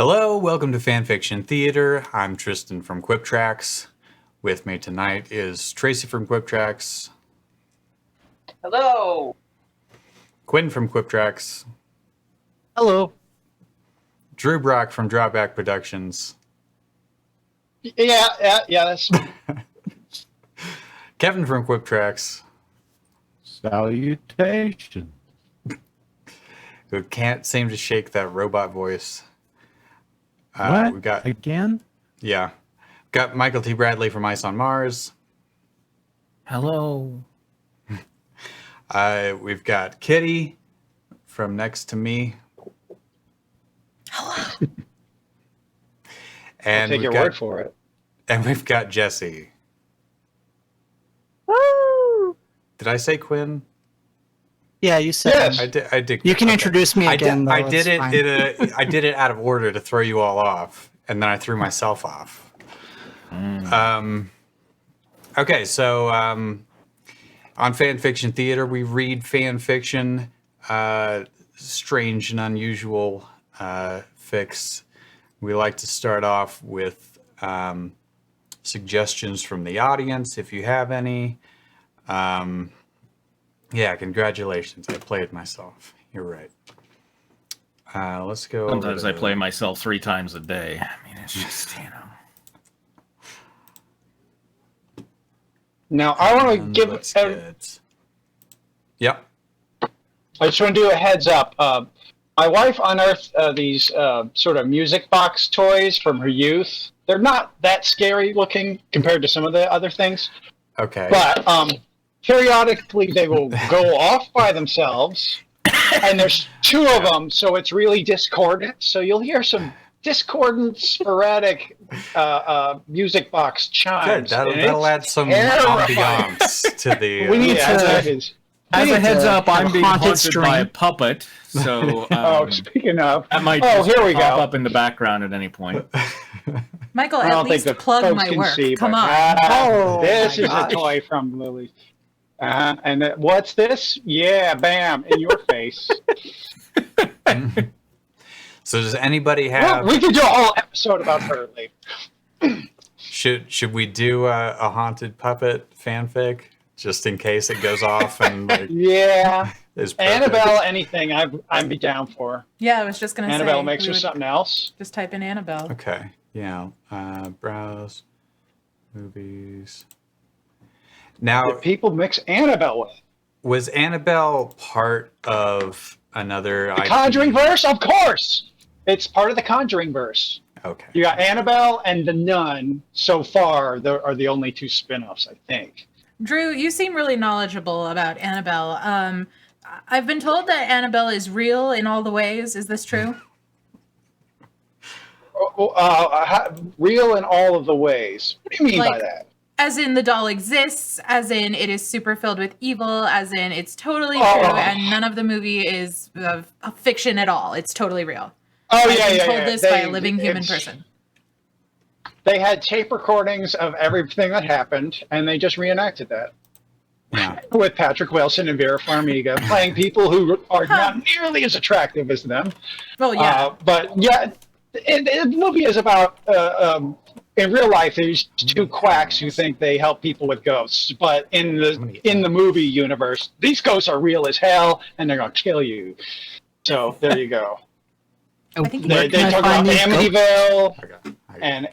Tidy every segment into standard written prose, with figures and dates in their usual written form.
Hello, welcome to Fanfiction Theater. I'm Tristan from Quip Tracks. With me tonight is Tracy from Quip Tracks. Hello. Quinn from Quip Tracks. Hello. Drew Brock from Dropback Productions. Yeah, that's Kevin from Quip Tracks. Salutation. Who can't seem to shake that robot voice. What? We got Again? Yeah. Got Michael T. Bradley from Ice on Mars. Hello. We've got Kitty from Next to Me. Hello. And I'll take your word for it. And we've got Jesse. Woo! Did I say Quinn? Yeah, you said. Yes. I did. You can okay. introduce me again. I did it. I did it out of order to throw you all off, and then I threw myself off. Okay, so on Fanfiction Theater, we read fan fiction, strange and unusual fics. We like to start off with suggestions from the audience, if you have any. Yeah, congratulations. I played myself. You're right. Let's go. Sometimes I play myself 3 times a day. I mean, it's just, Now, I want to give. Yep. I just want to do a heads up. My wife unearthed these sort of music box toys from her youth. They're not that scary looking compared to some of the other things. Okay. But periodically they will go off by themselves, and there's 2 of them, so it's really discordant. So you'll hear some discordant, sporadic music box chimes. Good. That'll add some ambiance to the. We need as a heads up, I'm being haunted stream. by a puppet, so speaking of, that might here we pop go. up in the background at any point. Michael, I at don't think least the plug folks my can work. see, Come but- on. Oh, This my is gosh. a toy from Lily. And what's this? Yeah, bam, in your face. So does anybody have? Well, we could do a whole episode about her later. Should we do a haunted puppet fanfic just in case it goes off and like Yeah. is perfect? Annabelle, anything, I'd be down for. Yeah, I was just going to say. Annabelle makes we her would something else. Just type in Annabelle. Okay. Yeah. Browse movies. Now, That people mix Annabelle with. was Annabelle part of another The Conjuring verse? Of course! It's part of the Conjuring verse. Okay. You got Annabelle and the Nun so far. There are the only 2 spin-offs, I think. Drew, you seem really knowledgeable about Annabelle. I've been told that Annabelle is real in all the ways. Is this true? Real in all of the ways. What do you mean by Like- that? As in the doll exists, as in it is super filled with evil, as in it's totally Oh. true, and none of the movie is a fiction at all. It's totally real. Oh, I've yeah, been yeah, told yeah. this by a living human person. They had tape recordings of everything that happened, and they just reenacted that Yeah. with Patrick Wilson and Vera Farmiga playing people who are not nearly as attractive as them. Well, yeah. But yeah, the movie is about in real life. There's 2 quacks who think they help people with ghosts, but in the movie universe, these ghosts are real as hell, and they're gonna kill you. So there you go. I think They Can I talk about find these Amityville. Okay. And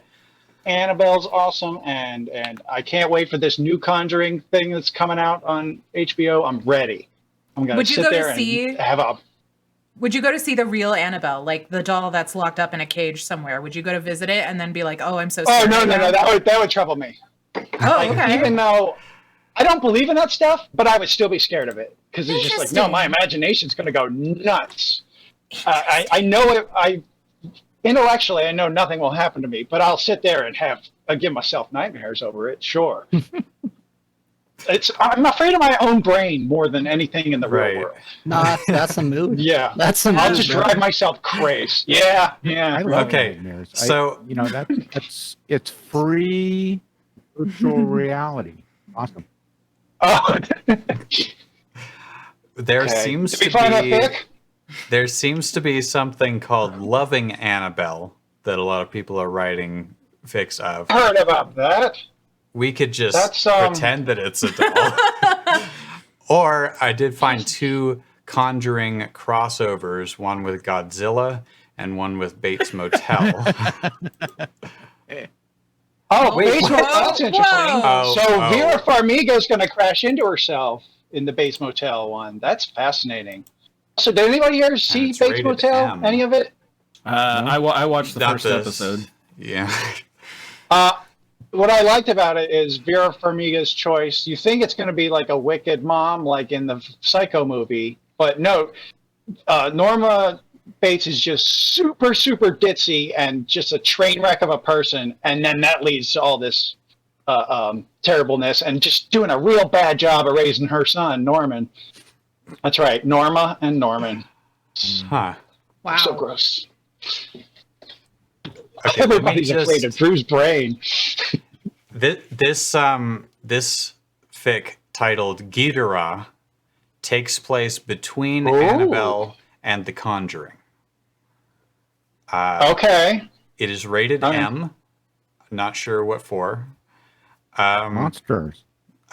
Annabelle's awesome, and I can't wait for this new Conjuring thing that's coming out on HBO. I'm ready. I'm gonna Would you sit go to there see- and have a. Would you go to see the real Annabelle, like the doll that's locked up in a cage somewhere? Would you go to visit it and then be like, "Oh, I'm so Oh scared"? no, that would trouble me. Oh, okay. Even though I don't believe in that stuff, but I would still be scared of it because it's just like, no, my imagination's gonna go nuts. I know it. Intellectually, I know nothing will happen to me, but I'll sit there and give myself nightmares over it. Sure. I'm afraid of my own brain more than anything in the Right. real world. No, that's a mood. Yeah. That's a I'll mood. just drive myself crazy. Yeah. I love Okay, nightmares. so- it's free virtual reality. Awesome. Oh. There Okay. seems Did we to find that be pic? there seems to be something called Loving Annabelle, that a lot of people are writing fics of. Heard about that. We could just That's, pretend that it's a doll. Or I did find 2 Conjuring crossovers, one with Godzilla and one with Bates Motel. Oh, Wait, Bates Motel. That's interesting. Oh, So oh. Vera Farmiga's going to crash into herself in the Bates Motel one. That's fascinating. So did anybody here see it's Bates rated Motel? M. Any of it? I watched the Not first this- episode. Yeah. What I liked about it is Vera Farmiga's choice. You think it's going to be like a wicked mom, like in the Psycho movie, but no. Norma Bates is just super, super ditzy and just a train wreck of a person, and then that leads to all this terribleness and just doing a real bad job of raising her son, Norman. That's right, Norma and Norman. Huh. Wow. So gross. Okay, let me Everybody's afraid of Drew's brain. This fic titled Ghidorah takes place between Ooh. Annabelle and The Conjuring. Okay. It is rated Okay. M. Not sure what for. Monsters.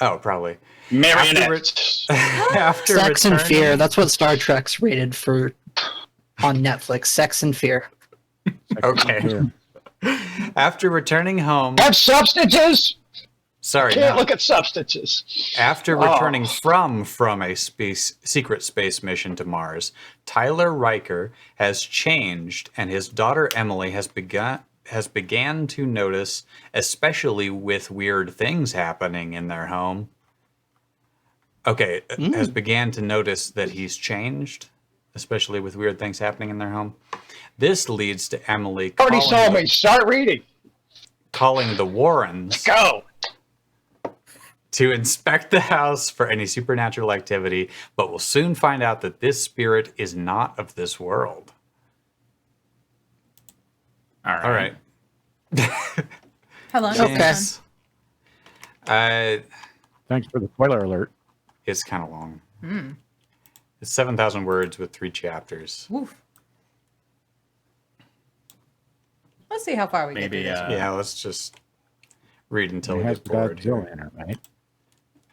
Oh, probably. Marionettes. After Sex and returning- Fear. That's what Star Trek's rated for on Netflix. Sex and Fear. Okay. After returning home, Have substances? sorry, Can't no. look at substances. After Oh. returning from a secret space mission to Mars, Tyler Riker has changed, and his daughter Emily has began to notice, especially with weird things happening in their home. Okay, has began to notice that he's changed, especially with weird things happening in their home. This leads to Emily Already saw me. Start reading. calling the Warrens Go. to inspect the house for any supernatural activity, but will soon find out that this spirit is not of this world. All right. Hello. Okay. Thanks. Thanks for the spoiler alert. It's kind of long. It's 7,000 words with 3 chapters. Woof. Let's see how far we Maybe, get. Through this. Yeah, let's just read until It we has get bored. Godzilla here. in it, right?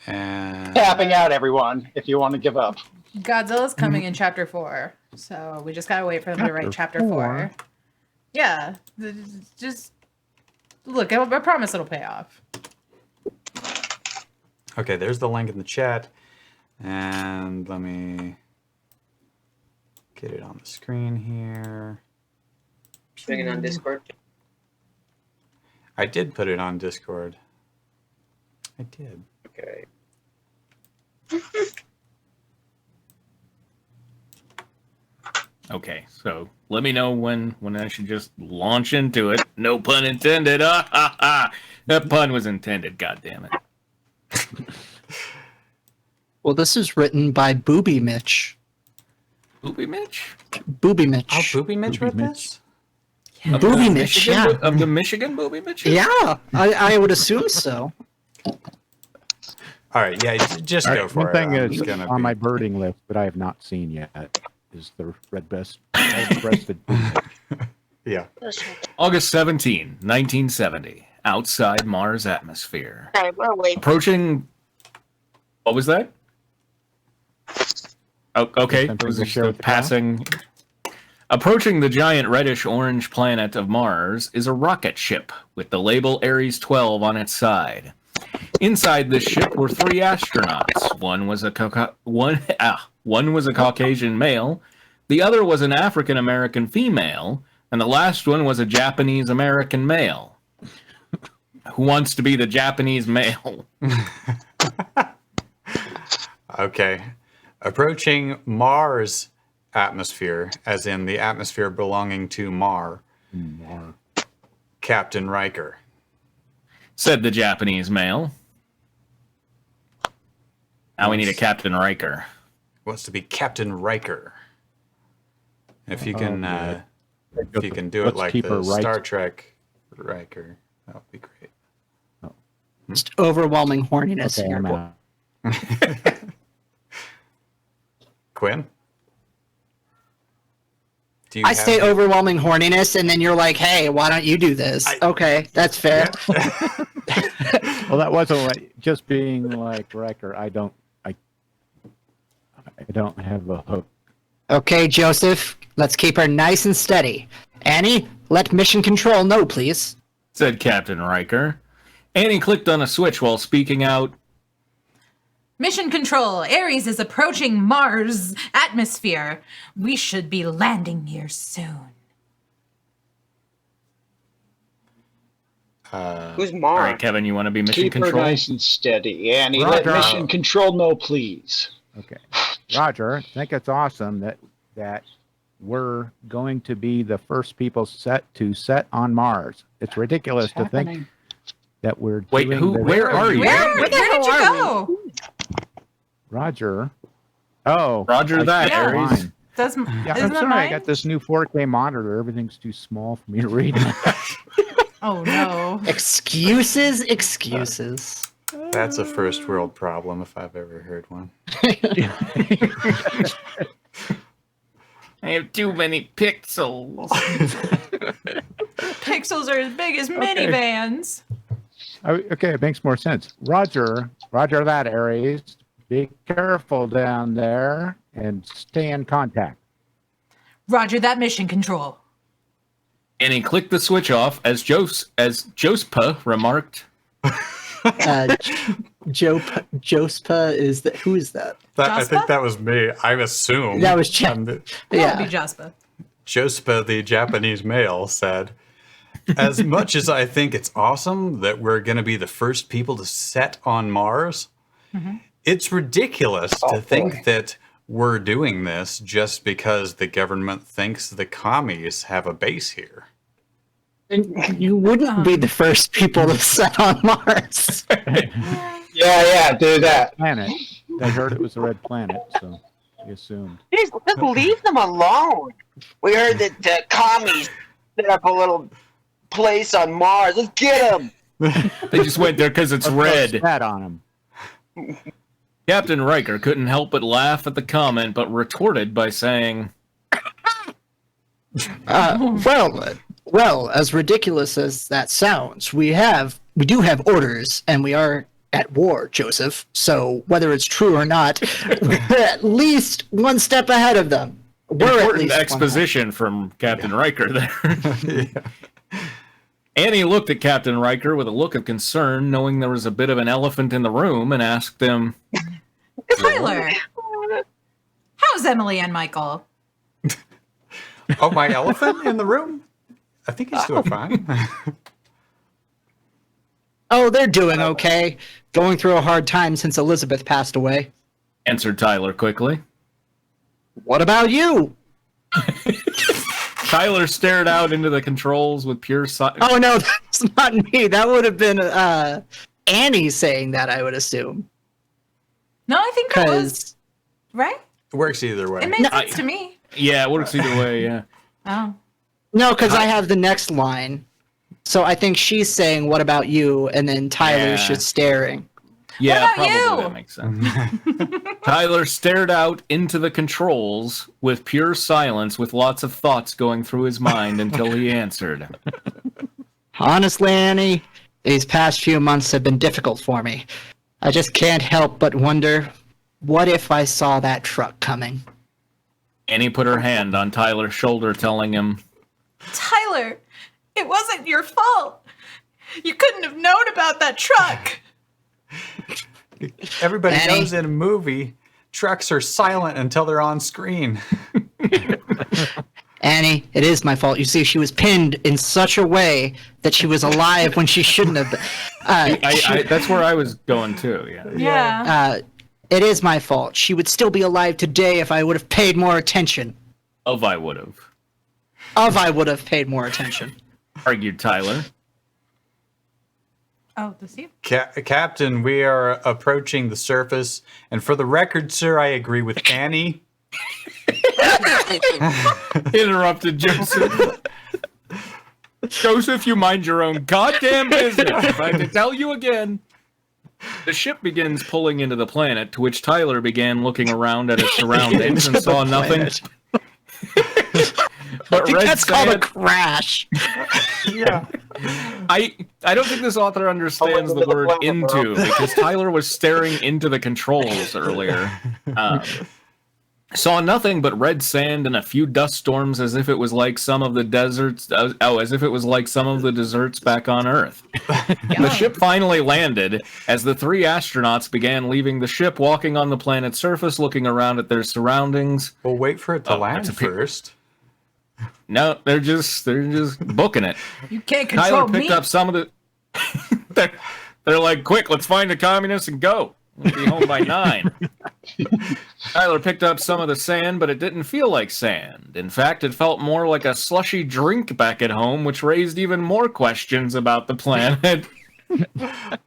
And Tapping out, everyone, if you want to give up. Godzilla's coming in chapter 4, so we just gotta wait for them to write chapter 4. Yeah, just look. I promise it'll pay off. okay, there's the link in the chat. And let me get it on the screen here. Putting it on Discord. I did put it on Discord. I did. Okay. Okay, so let me know when I should just launch into it. No pun intended. Ah, ha, ha. That pun was intended. God damn it. Well, this is written by BoobyMitch. BoobyMitch? BoobyMitch. Oh, BoobyMitch wrote this? BoobyMitch, yeah. Of the Michigan BoobyMitch? Yeah, I would assume so. All right, yeah, just All go right, for one it. thing I'm is just gonna on be- my birding list that I have not seen yet is the red-breasted. Yeah. August 17, 1970. Outside Mars atmosphere. Sorry, we're waiting. Approaching. What was that? Oh, okay. Something It was to just share a with the class? passing. Approaching the giant reddish-orange planet of Mars is a rocket ship with the label Ares 12 on its side. Inside this ship were 3 astronauts. One was a Caucasian male, the other was an African American female, and the last one was a Japanese American male. Who wants to be the Japanese male? Okay. Approaching Mars atmosphere, as in the atmosphere belonging to Captain Riker. Said the Japanese male. Now we need a Captain Riker. Wants to be Captain Riker. If you can, if you can do it Let's like keep her the right. Star Trek Riker, that would be great. Just overwhelming horniness Okay, here. I'm out. Quinn? Do you I have say the- overwhelming horniness, and then you're like, "Hey, why don't you do this?" Okay, that's fair. Well, that wasn't like just being like Riker. I don't have a hook. Okay, Joseph, let's keep her nice and steady. Annie, let mission control know, please. Said Captain Riker. Annie clicked on a switch while speaking out. Mission control. Ares is approaching Mars' atmosphere. We should be landing here soon. Who's All Mars? right, Kevin, you want to be mission Keep her control? nice and steady. Annie, let Roger. mission control know, please. Okay, Roger. I think it's awesome that we're going to be the first people set on Mars. It's ridiculous to think that we're Wait, doing this. where are you? Where did you go? Roger. Oh, Roger I that, see the Ares. line. Does, Yeah, isn't I'm that sorry. I mine? got this new 4K monitor. Everything's too small for me to read. Oh no. Excuses. That's a first world problem if I've ever heard one. I have too many pixels. Pixels are as big as minivans. Okay, it makes more sense. Roger that, Ares. Be careful down there and stay in contact. Roger that, mission control. Annie clicked the switch off as Jospa remarked. Jospa is that? Who is that? I think Jaspa? that was me. I assume. That was Ch- I'm the- That would be Yeah. Jaspa. Jospa, the Japanese male, said, "As much as I think it's awesome that we're going to be the first people to set on Mars, it's ridiculous to think that we're doing this just because the government thinks the commies have a base here." And you wouldn't be the first people to set on Mars. Yeah, do that. Planet. I heard it was the red planet, so we assumed. Just leave them alone. We heard that the commies set up a little place on Mars. Let's get them. They just went there because it's red. Spat on him. Captain Riker couldn't help but laugh at the comment, but retorted by saying, Well, as ridiculous as that sounds, we do have orders, and we are at war, Joseph. So whether it's true or not, we're at least one step ahead of them. We're at important least one exposition from Captain Riker there. Annie looked at Captain Riker with a look of concern, knowing there was a bit of an elephant in the room, and asked him, Tyler, how's Emily and Michael? Oh, my elephant in the room? I think he's doing fine. Oh, they're doing okay. Going through a hard time since Elizabeth passed away. answered Tyler quickly. What about you? Tyler stared out into the controls with pure Oh no, that's not me. That would have been Annie saying that, I would assume. No, I think that was Because right. It works either way. It made sense to me. Yeah, it works either way, yeah. Oh, no, because I have the next line. So I think she's saying, "What about you?" and then Tyler's Yeah. just staring. Yeah, about probably you? that makes sense. Tyler stared out into the controls with pure silence, with lots of thoughts going through his mind until he answered. Honestly, Annie, these past few months have been difficult for me. I just can't help but wonder, what if I saw that truck coming? Annie put her hand on Tyler's shoulder, telling him, Tyler, it wasn't your fault. You couldn't have known about that truck. Everybody Annie? knows in a movie, trucks are silent until they're on screen. Annie, it is my fault. You see, she was pinned in such a way that she was alive when she shouldn't have been. that's where I was going too, yeah. Yeah. It is my fault. She would still be alive today if I would have paid more attention. I would have, I would have paid more attention. argued Tyler. Oh, does he? Captain, we are approaching the surface, and for the record, sir, I agree with Annie. Interrupted Joseph. Joseph, you mind your own goddamn business. If I have to tell you again. The ship begins pulling into the planet, to which Tyler began looking around at its surroundings and saw nothing But think red that's called a sand, crash. Yeah. I don't think this author understands the word into, because Tyler was staring into the controls earlier. Saw nothing but red sand and a few dust storms, as if it was like some of the deserts. As if it was like some of the deserts back on Earth. The ship finally landed as the three astronauts began leaving the ship, walking on the planet's surface, looking around at their surroundings. Well, wait for it to land that's a first. No, they're just booking it. You can't control Tyler picked me. up some of the. they're like, quick, let's find the communists and go. We'll be home by 9. Tyler picked up some of the sand, but it didn't feel like sand. In fact, it felt more like a slushy drink back at home, which raised even more questions about the planet.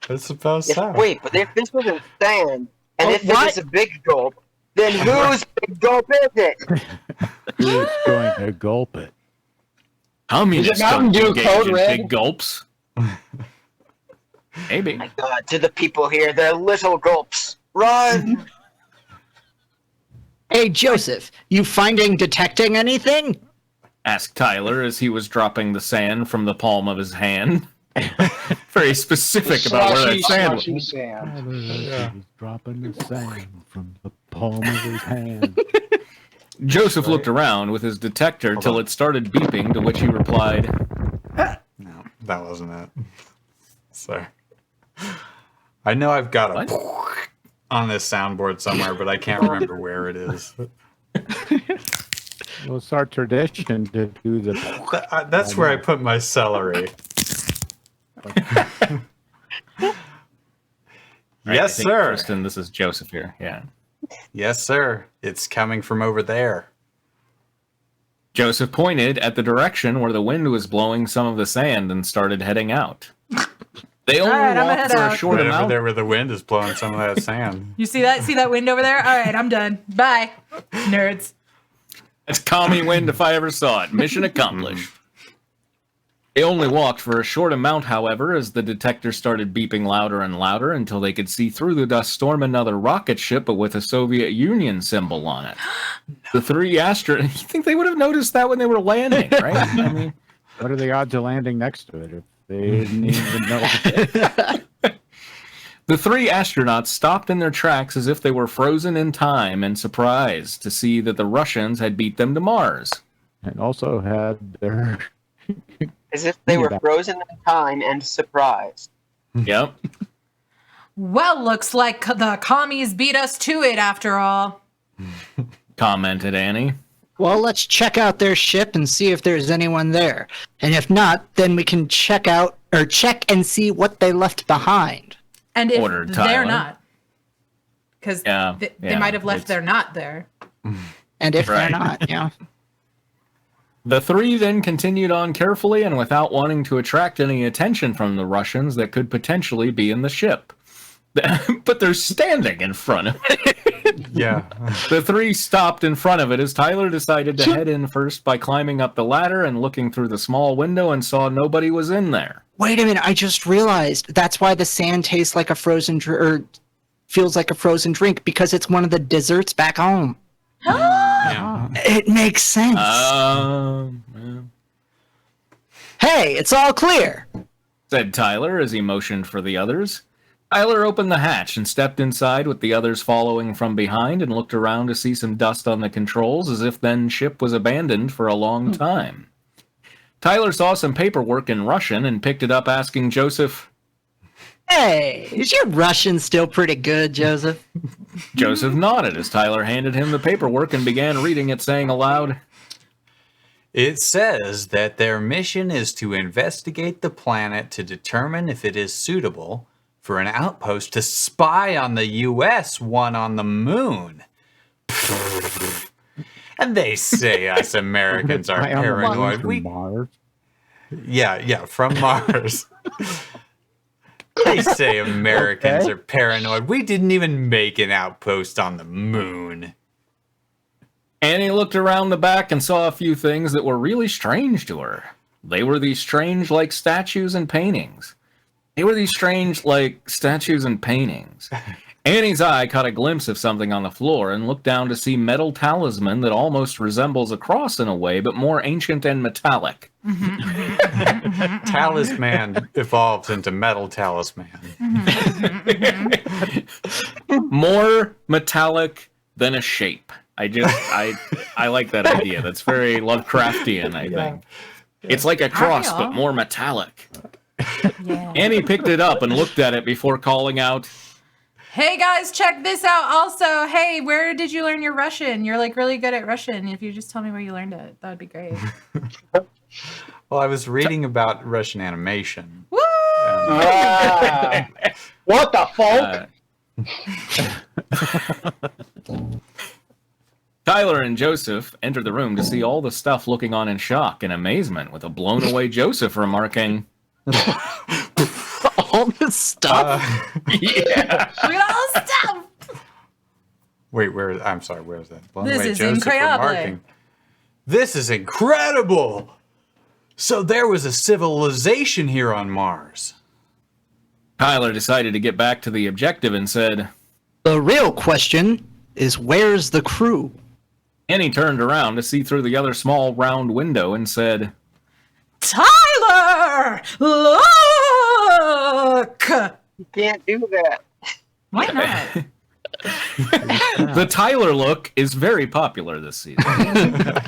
I suppose so. Wait, but if this was in sand, and if what? it is a big gulp, then whose big gulp is it? Who's going to gulp it? Communists Mountain don't Dew engage Code in Red? big gulps. Maybe. My God, to the people here, they're little gulps. Run! Hey, Joseph, you detecting anything? Asked Tyler as he was dropping the sand from the palm of his hand. Very specific about where that sand was. Slushy sand. He's dropping the sand from the palm of his hand. Joseph looked around with his detector till it started beeping, to which he replied, No, that wasn't it. Sorry. I know I've got a on this soundboard somewhere, but I can't remember where it is. Well, it's our tradition to do the. That's where I put my celery. Yes, sir. Tristan, this is Joseph here. Yeah. Yes, sir. It's coming from over there. Joseph pointed at the direction where the wind was blowing some of the sand and started heading out. They only Alright, I'ma walked head for a out. short Right over amount. there where the wind is blowing some of that sand. You see that? See that wind over there? All right, I'm done. Bye, nerds. It's commie wind if I ever saw it. Mission accomplished. They only walked for a short amount, however, as the detector started beeping louder and louder until they could see through the dust storm another rocket ship, but with a Soviet Union symbol on it. The three astronauts, you think they would have noticed that when they were landing, right? I mean, What are the odds of landing next to it if they didn't even know? the three astronauts stopped in their tracks as if they were frozen in time and surprised to see that the Russians had beat them to Mars. And also had their. As if they were frozen in time and surprised. Yep. Well, looks like the commies beat us to it after all. Commented Annie. Well, let's check out their ship and see if there's anyone there. And if not, then we can check and see what they left behind. And if Ordered they're Tyler. not, because they yeah, might have left it's- they're not there. And if Right. they're not, yeah. The three then continued on carefully and without wanting to attract any attention from the Russians that could potentially be in the ship. But they're standing in front of it. Yeah. The three stopped in front of it as Tyler decided to head in first by climbing up the ladder and looking through the small window and saw nobody was in there. Wait a minute, I just realized that's why the sand tastes like a frozen or feels like a frozen drink, because it's one of the desserts back home. Yeah. It makes sense. Yeah. Hey, it's all clear. Said Tyler as he motioned for the others. Tyler opened the hatch and stepped inside with the others following from behind and looked around to see some dust on the controls as if then ship was abandoned for a long time. Tyler saw some paperwork in Russian and picked it up asking Joseph. Hey, is your Russian still pretty good, Joseph? Joseph nodded as Tyler handed him the paperwork and began reading it, saying aloud, It says that their mission is to investigate the planet to determine if it is suitable for an outpost to spy on the U.S. one on the moon. And they say us Americans are Fly on the moon paranoid. from Mars. Yeah, from Mars. They say Americans are paranoid. We didn't even make an outpost on the moon. Annie looked around the back and saw a few things that were really strange to her. They were these strange, like, statues and paintings. Annie's eye caught a glimpse of something on the floor and looked down to see metal talisman that almost resembles a cross in a way, but more ancient and metallic. Talisman evolves into metal talisman. More metallic than a shape. I like that idea. That's very Lovecraftian, I think. It's like a cross, but more metallic. Yeah. Annie picked it up and looked at it before calling out, Hey guys, check this out. Also, hey, where did you learn your Russian? You're like really good at Russian. If you just tell me where you learned it, that would be great. Well, I was reading about Russian animation. Woo! What the fuck? Tyler and Joseph entered the room to see all the stuff looking on in shock and amazement, with a blown-away Joseph remarking, All this stuff. yeah. Look at all the stuff. Wait, I'm sorry, where is that? This is incredible. This is incredible! So there was a civilization here on Mars. Tyler decided to get back to the objective and said, The real question is, where's the crew? Annie turned around to see through the other small round window and said, Tyler, look. You can't do that. Why not? The Tyler look is very popular this season.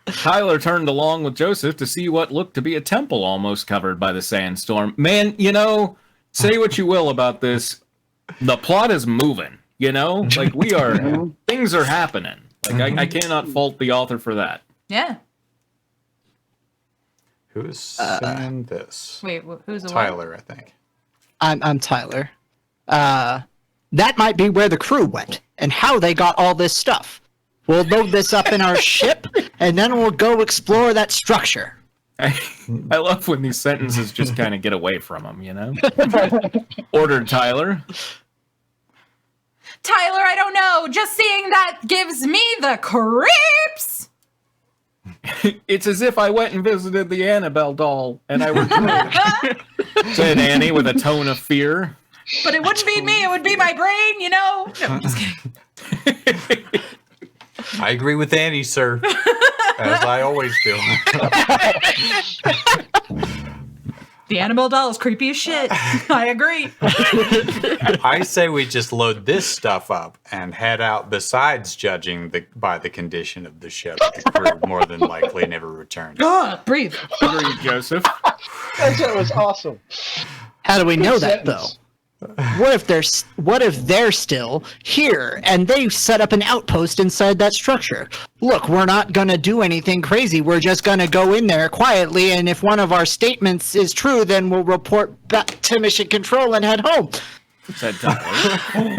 Tyler turned along with Joseph to see what looked to be a temple almost covered by the sandstorm. Man, say what you will about this. The plot is moving, Like, things are happening. Like, I cannot fault the author for that. Yeah. Who's saying this? Wait, who's the Tyler, I think. I'm Tyler. That might be where the crew went and how they got all this stuff. We'll load this up in our ship, and then we'll go explore that structure. I love when these sentences just kind of get away from him, Ordered Tyler. Tyler, I don't know. Just seeing that gives me the creeps. It's as if I went and visited the Annabelle doll, and I returned, said Annie with a tone of fear. But it wouldn't be me. It would be my brain, No, I'm just kidding. I agree with Annie, sir. As I always do. The Annabelle doll is creepy as shit. I agree. I say we just load this stuff up and head out, besides judging by the condition of the ship. The crew more than likely never returned. Breathe. Agreed, Joseph. That shit was awesome. How do we know that, sentence. though? What if they're still here and they set up an outpost inside that structure? Look, we're not going to do anything crazy. We're just going to go in there quietly, and if one of our statements is true, then we'll report back to Mission Control and head home. Said Tyler.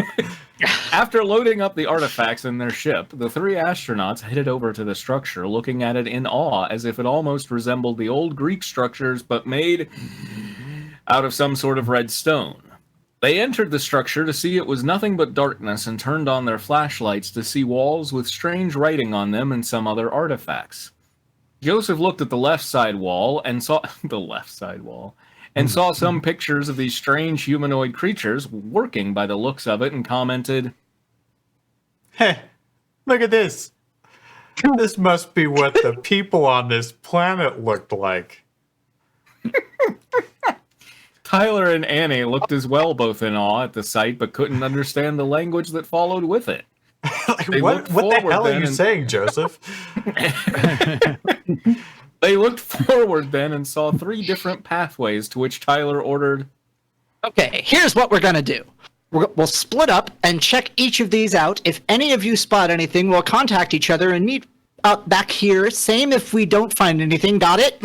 After loading up the artifacts in their ship, the three astronauts headed over to the structure, looking at it in awe as if it almost resembled the old Greek structures, but made out of some sort of red stone. They entered the structure to see it was nothing but darkness and turned on their flashlights to see walls with strange writing on them and some other artifacts. Joseph looked at the left side wall and saw some pictures of these strange humanoid creatures working by the looks of it and commented, Hey, look at this. This must be what the people on this planet looked like. Tyler and Annie looked as well, both in awe at the sight, but couldn't understand the language that followed with it. What the hell are you saying, Joseph? They looked forward then and saw three different pathways, to which Tyler ordered, Okay, here's what we're going to do. We'll split up and check each of these out. If any of you spot anything, we'll contact each other and meet up back here. Same if we don't find anything. Got it?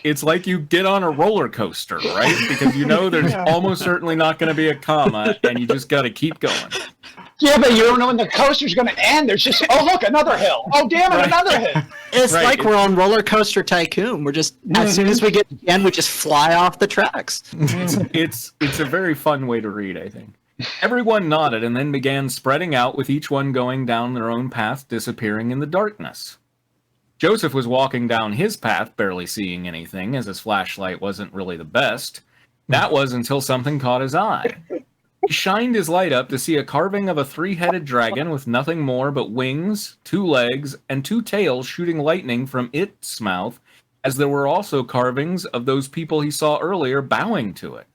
It's like you get on a roller coaster, right? Because there's almost certainly not going to be a comma, and you just got to keep going. Yeah, but you don't know when the coaster's going to end. There's just, oh, look, another hill. Oh, damn it, Right. another hill. It's Right. like we're on Roller Coaster Tycoon. We're just, as soon as we get to the end, we just fly off the tracks. It's a very fun way to read, I think. Everyone nodded and then began spreading out, with each one going down their own path, disappearing in the darkness. Joseph was walking down his path, barely seeing anything, as his flashlight wasn't really the best. That was until something caught his eye. He shined his light up to see a carving of a 3-headed dragon with nothing more but wings, 2 legs, and 2 tails shooting lightning from its mouth, as there were also carvings of those people he saw earlier bowing to it.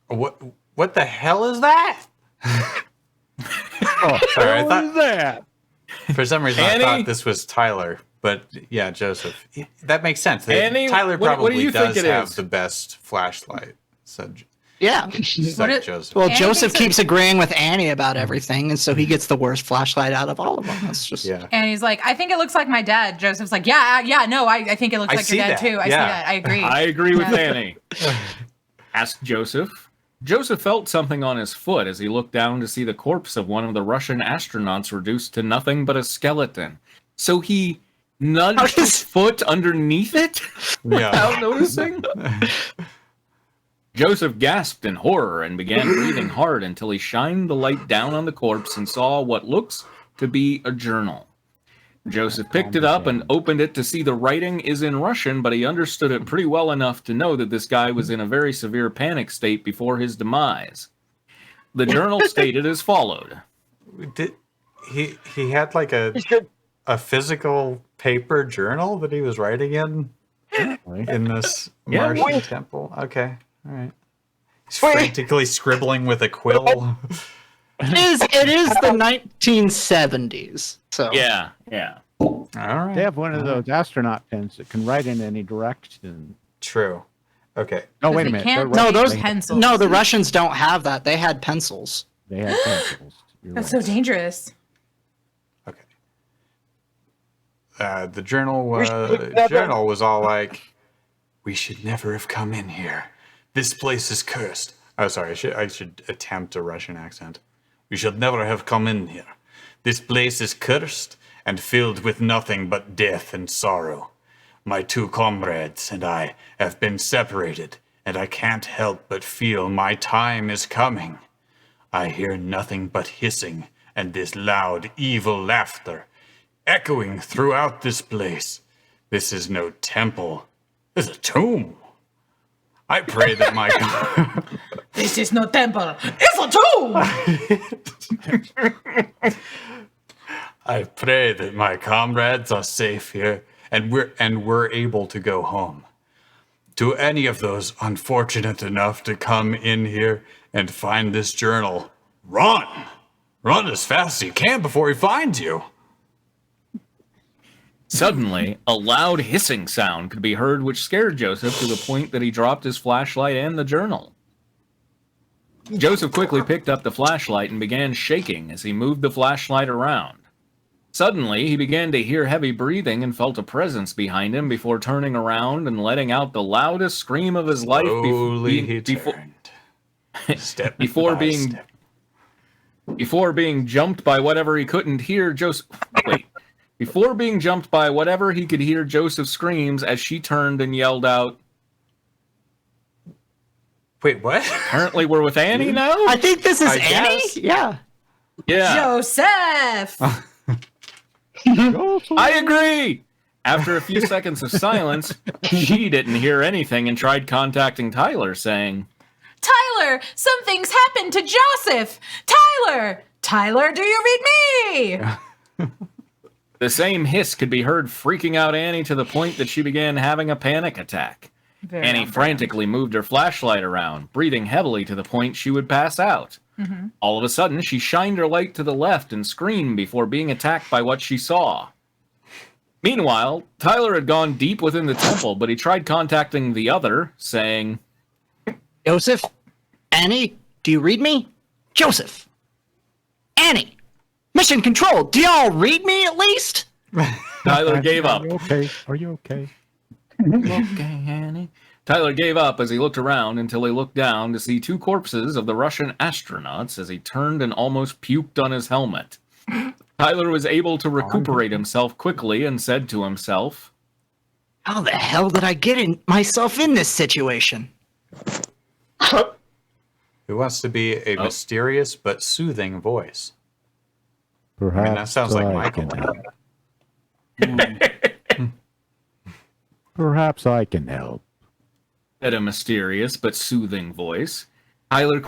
What the hell is that? Oh, Sorry, I what thought is that? for some reason Annie? I thought this was Tyler, but yeah, Joseph. That makes sense. Annie, Tyler what do probably you think does it have is? the best flashlight. Said Yeah. Joseph. Well, Annie Joseph thinks keeps agreeing with Annie about everything, and so he gets the worst flashlight out of all of them. That's just Yeah. And he's like, I think it looks like my dad. Joseph's like, no, I think it looks I like see your dad that. too. I see Yeah. that. I agree. I agree with Yeah. Annie. Asked Joseph. Joseph felt something on his foot as he looked down to see the corpse of one of the Russian astronauts reduced to nothing but a skeleton. So he nudged his foot underneath it without noticing. Joseph gasped in horror and began breathing hard until he shined the light down on the corpse and saw what looks to be a journal. Joseph picked it up and opened it to see the writing is in Russian, but he understood it pretty well enough to know that this guy was in a very severe panic state before his demise. The journal stated as followed. Did he had like a physical paper journal that he was writing in this Yeah. Martian temple? Okay. All right. He's frantically scribbling with a quill. it is the 1970s. So Yeah. All right. They have one of those astronaut pens that can write in any direction. True. Okay. No, wait a They minute. can't They're No, write those- pencils. no, the Russians don't have that. They had pencils. They have pencils. You're That's right. so dangerous. Okay. The journal Never- journal was all like, "We should never have come in here. This place is cursed." Oh, sorry. I should attempt a Russian accent. "We should never have come in here. This place is cursed and filled with nothing but death and sorrow. My 2 comrades and I have been separated, and I can't help but feel my time is coming. I hear nothing but hissing and this loud, evil laughter echoing throughout this place. This is no temple. It's a tomb. I pray that my This is no temple. It's a tomb. I pray that my comrades are safe here and we're able to go home. To any of those unfortunate enough to come in here and find this journal, run! Run as fast as you can before he finds you." Suddenly, a loud hissing sound could be heard which scared Joseph to the point that he dropped his flashlight and the journal. Joseph quickly picked up the flashlight and began shaking as he moved the flashlight around. Suddenly, he began to hear heavy breathing and felt a presence behind him before turning around and letting out the loudest scream of his life Slowly he turned. Step before by being step. before being jumped by whatever he couldn't hear before being jumped by whatever he could hear Joseph's screams as she turned and yelled out, Wait, what? "Apparently we're with Annie now?" I think this is I Annie. guess. Yeah. Yeah, Joseph. I agree. After a few seconds of silence, she didn't hear anything and tried contacting Tyler, saying, Tyler, something's happened to Joseph. Tyler, do you read me? the same hiss could be heard freaking out Annie to the point that she began having a panic attack. Very Annie on brand. frantically moved her flashlight around, breathing heavily to the point she would pass out. All of a sudden, she shined her light to the left and screamed before being attacked by what she saw. Meanwhile, Tyler had gone deep within the temple, but he tried contacting the other, saying, Joseph? Annie? Do you read me? Joseph? Annie? Mission Control, do y'all read me at least? Tyler gave up. Are you okay? Are you okay? Okay, Annie. Tyler gave up as he looked around until he looked down to see 2 corpses of the Russian astronauts as he turned and almost puked on his helmet. Tyler was able to recuperate himself quickly and said to himself, How the hell did I get myself in this situation? Who wants to be a mysterious but soothing voice? Perhaps that sounds like I Michael. can help. Perhaps I can help. Said a mysterious but soothing voice. Tyler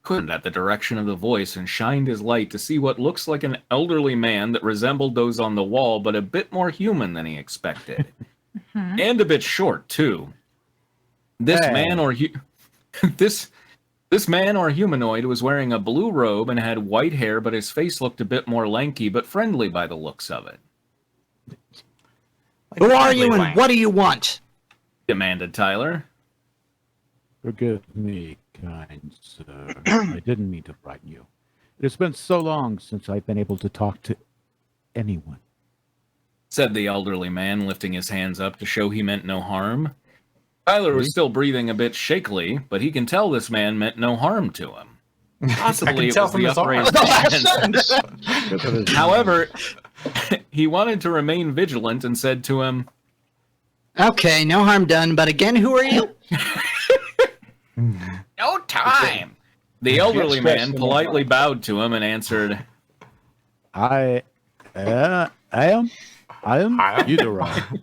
couldn't at the direction of the voice and shined his light to see what looks like an elderly man that resembled those on the wall, but a bit more human than he expected. And a bit short, too. This man or this man or humanoid was wearing a blue robe and had white hair, but his face looked a bit more lanky but friendly by the looks of it. Who are you and what do you want? Demanded Tyler. Forgive me, kind sir. I didn't mean to frighten you. It has been so long since I've been able to talk to anyone. Said the elderly man, lifting his hands up to show he meant no harm. Tyler was still breathing a bit shakily, but he can tell this man meant no harm to him. Possibly it was the upraised hand. However, he wanted to remain vigilant and said to him, Okay, no harm done, but again, who are you? No time! The elderly man politely bowed to him and answered, I am Ghidorah.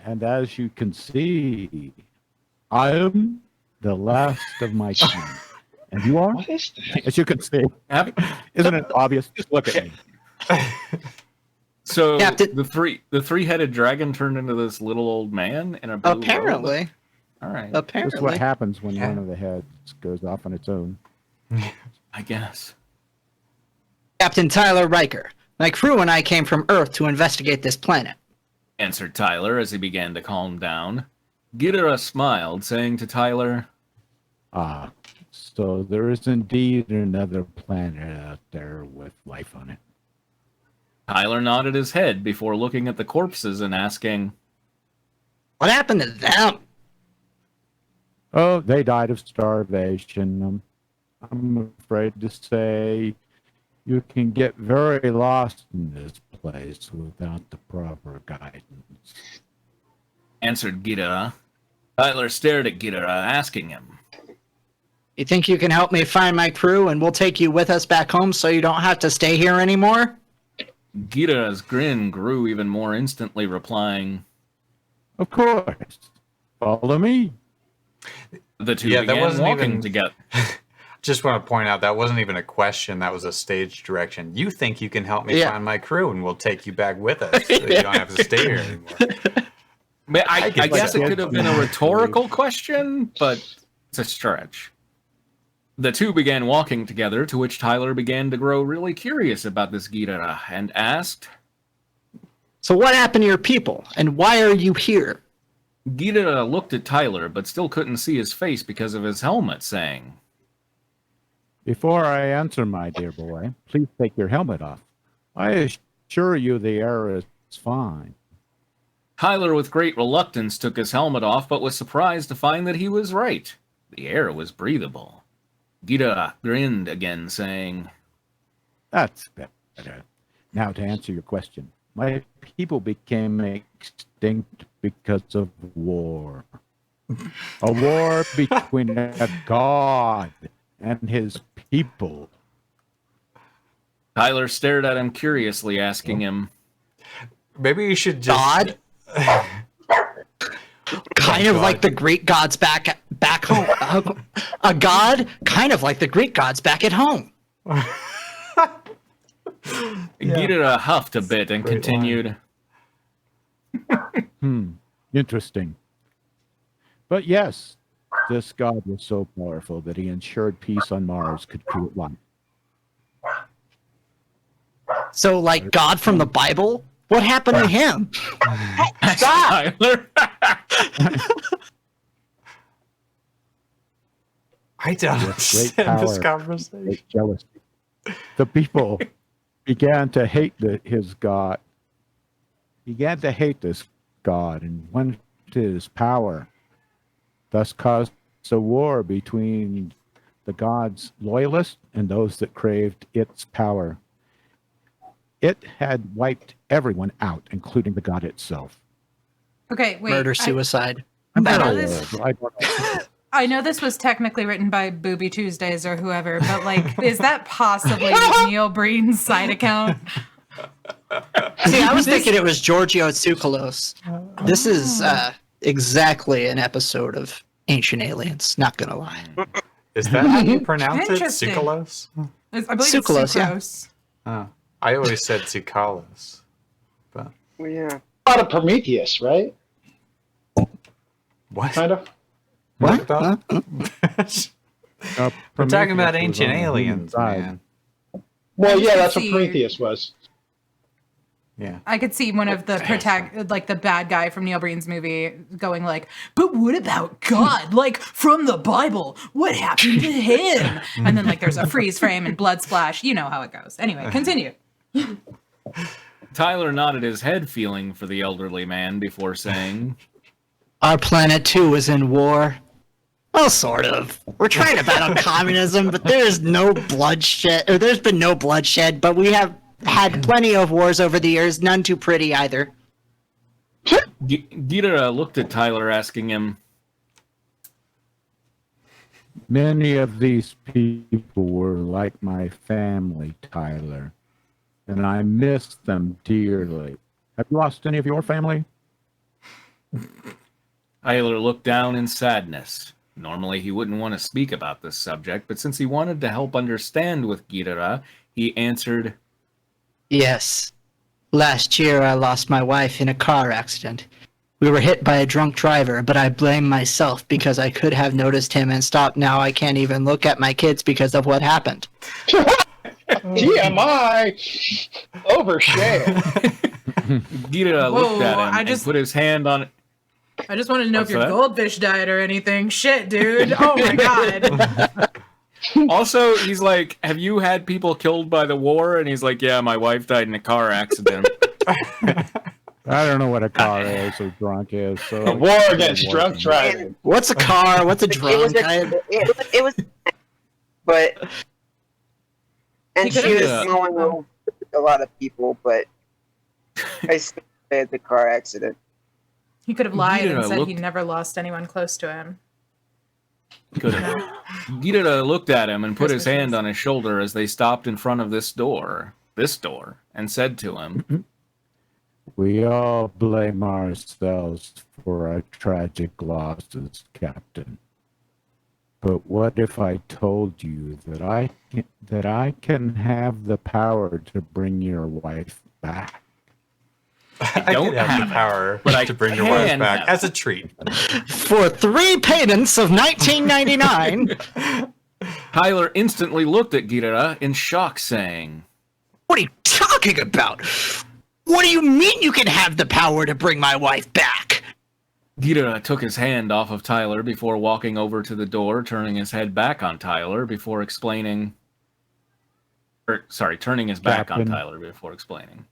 And as you can see, I am the last of my kind. And you are? What is that? As you can see. Isn't it obvious? Just look at me. So Captain- the three-headed dragon turned into this little old man in a blue robe? Apparently. All right, That's what Apparently. happens when one of the heads goes off on its own. I guess. Captain Tyler Riker. My crew and I came from Earth to investigate this planet. Answered Tyler as he began to calm down. Ghidorah smiled, saying to Tyler, Ah, so there is indeed another planet out there with life on it. Tyler nodded his head before looking at the corpses and asking, What happened to them? Oh, they died of starvation. I'm afraid to say you can get very lost in this place without the proper guidance. answered Ghidorah. Tyler stared at Ghidorah, asking him, You think you can help me find my crew and we'll take you with us back home so you don't have to stay here anymore? Ghidorah's grin grew even more instantly, replying, Of course. Follow me. the two Yeah, that began wasn't walking even- together. Just want to point out that wasn't even a question. That was a stage direction. You think you can help me Yeah. find my crew, and we'll take you back with us. So you don't have to stay here anymore. But I get guess that. it could have been a rhetorical question, but it's a stretch. The two began walking together, to which Tyler began to grow really curious about this Ghidorah and asked, So what happened to your people and why are you here? Ghidorah looked at Tyler, but still couldn't see his face because of his helmet, saying, Before I answer, my dear boy, please take your helmet off. I assure you the air is fine. Tyler, with great reluctance, took his helmet off, but was surprised to find that he was right. The air was breathable. Ghidorah grinned again, saying, That's better. Now to answer your question. My people became extinct because of war. A war between a god and his people. Tyler stared at him curiously, asking him, Maybe you should just. God? Kind of like the Greek gods back home. A god? Kind of like the Greek gods back at home. Ghidorah huffed a bit and Great continued, Interesting. But yes, this god was so powerful that he ensured peace on Mars could create life. So, like God from the Bible? What happened to him? Stop! Tyler. I don't With great understand this power, conversation. great jealousy. The people began to hate his god. Began to hate this god and wanted his power. Thus caused a war between the god's loyalists and those that craved its power. It had wiped everyone out, including the god itself. Okay, wait. Murder suicide. I know No, this. I don't know. I know this was technically written by Booby Tuesdays or whoever, but like, is that possibly Neil Breen's side account? See, I was thinking it was Giorgio Tsoukalos. This is exactly an episode of Ancient Aliens. Not gonna lie. Is that how you pronounce it? Interesting. Sukalos? I believe Sukalos, it's yeah. Sucrose. Oh, I always said Sukalos. But Well, yeah. Out of Prometheus, right? what? Kind of. What about? Uh, We're talking about Prometheus was ancient on the human aliens, side. man. Well, yeah, can that's what see- Prometheus was. Yeah. I could see one of the like the bad guy from Neil Breen's movie going like, "But what about God? Like from the Bible, what happened to him?" And then like there's a freeze frame and blood splash. You know how it goes. Anyway, continue. Tyler nodded his head, feeling for the elderly man before saying, Our planet too is in war. Well, sort of. We're trying to battle communism, but there's no bloodshed. Or there's been no bloodshed, but we have had plenty of wars over the years. None too pretty either. Ghidorah looked at Tyler, asking him, Many of these people were like my family, Tyler, and I miss them dearly. Have you lost any of your family? Tyler looked down in sadness. Normally, he wouldn't want to speak about this subject, but since he wanted to help understand with Ghidorah, he answered, Yes. Last year I lost my wife in a car accident. We were hit by a drunk driver, but I blame myself because I could have noticed him and stopped. Now I can't even look at my kids because of what happened. TMI. Overshare. Ghidorah looked at Whoa, him I and just- put his hand on... I just wanted to know What's if your that? goldfish died or anything. Shit, dude. Oh my god. Also, he's like, have you had people killed by the war? And he's like, yeah, my wife died in a car accident. I don't know what a car is or drunk is. So A war against drunk driving. What's a car? What's a It was, drunk? it was, but, and He she could've was just- mowing over a lot of people, but I still had the car accident. He could have lied and Ghidorah said he looked- never lost anyone close to him. Good. Ghidorah looked at him and put his hand on his shoulder as they stopped in front of this door, and said to him, we all blame ourselves for our tragic losses, Captain. But what if I told you that I can have the power to bring your wife back? I don't could have have the it, power but I to bring your wife can back have as a treat. For 3 payments of $19.99. Tyler instantly looked at Ghidorah in shock, saying, What are you talking about? What do you mean you can have the power to bring my wife back? Ghidorah took his hand off of Tyler before walking over to the door, turning his head back on Tyler before explaining... turning his back on Captain. Tyler before explaining.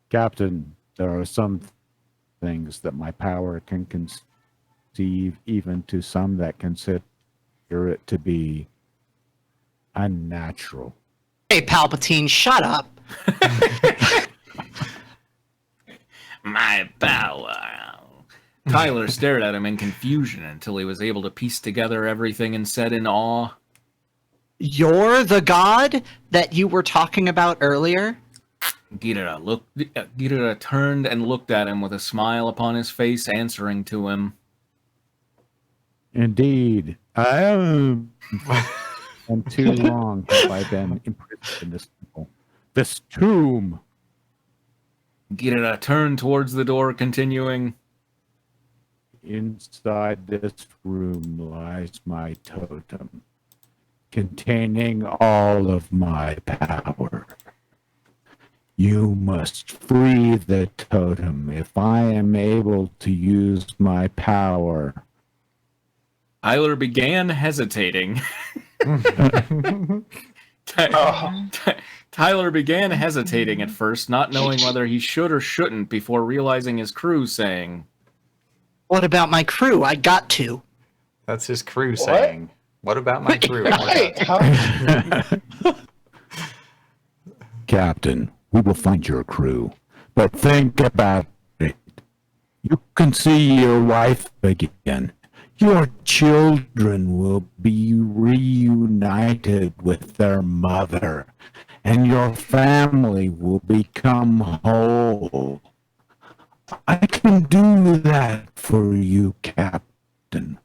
Captain, there are some things that my power can conceive, even to some that consider it to be unnatural. Hey, Palpatine, shut up. My power. Tyler stared at him in confusion until he was able to piece together everything and said in awe, You're the god that you were talking about earlier? Ghidorah turned and looked at him with a smile upon his face, answering to him, Indeed, I am. And too long have I been imprisoned in this temple, this tomb. Ghidorah turned towards the door, continuing, Inside this room lies my totem, containing all of my power. You must free the totem if I am able to use my power. Tyler began hesitating. Tyler began hesitating at first, not knowing whether he should or shouldn't, before realizing his crew, saying, What about my crew? I got to. That's his crew saying, what about my crew? Right. How- Captain, we will find your crew, but think about it. You can see your wife again. Your children will be reunited with their mother, and your family will become whole. I can do that for you, Captain.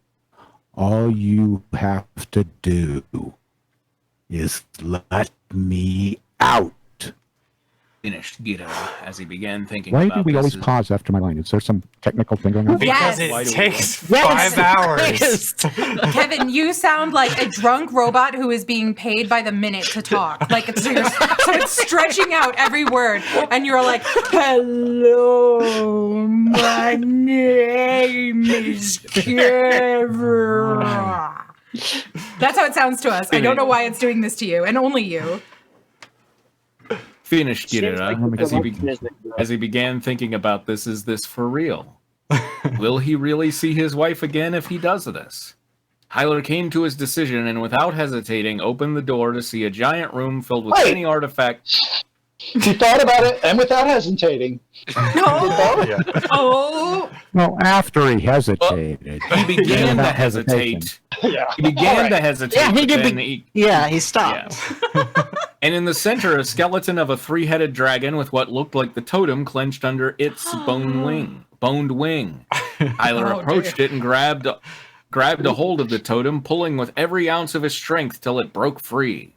All you have to do is let me out. Finished Ghidorah as he began thinking Why about do we this always as- pause after my line? Is there some technical thing going on? Because Yes. it takes Yes. 5 hours. Kevin, you sound like a drunk robot who is being paid by the minute to talk. Like so it's stretching out every word, and you're like, "Hello, my name is Kevin." That's how it sounds to us. I don't know why it's doing this to you, and only you. Finished Seems like Ghidorah the as he began thinking about this. Is this for real? Will he really see his wife again if he does this? Tyler came to his decision and without hesitating opened the door to see a giant room filled with Wait. many artifacts. He thought about it, and without hesitating. No. Oh. Well, after he hesitated. He began to Without hesitate. Yeah. He began Alright. to hesitate. Yeah, he but did. then he Yeah, he stopped. And in the center, a skeleton of a 3-headed dragon with what looked like the totem clenched under its boned wing. Tyler Oh, approached it and grabbed a hold of the totem, pulling with every ounce of his strength till it broke free.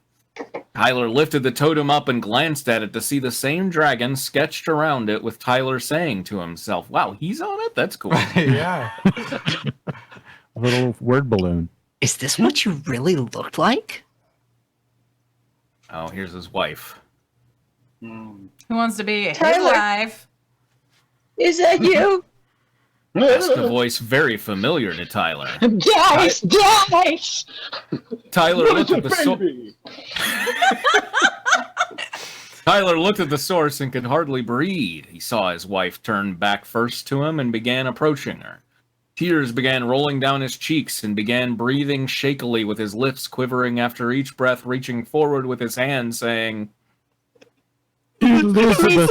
Tyler lifted the totem up and glanced at it to see the same dragon sketched around it, with Tyler saying to himself, "Wow, he's on it? That's cool." Yeah. A little word balloon. Is this what you really looked like? Oh, here's his wife. Who wants to be Tyler. alive? Is that you? Asked a voice very familiar to Tyler. Dice! Dice! Tyler What looked is at a the source. baby? Tyler looked at the source and could hardly breathe. He saw his wife turn back first to him and began approaching her. Tears began rolling down his cheeks and began breathing shakily with his lips quivering after each breath, reaching forward with his hand saying, Elizabeth.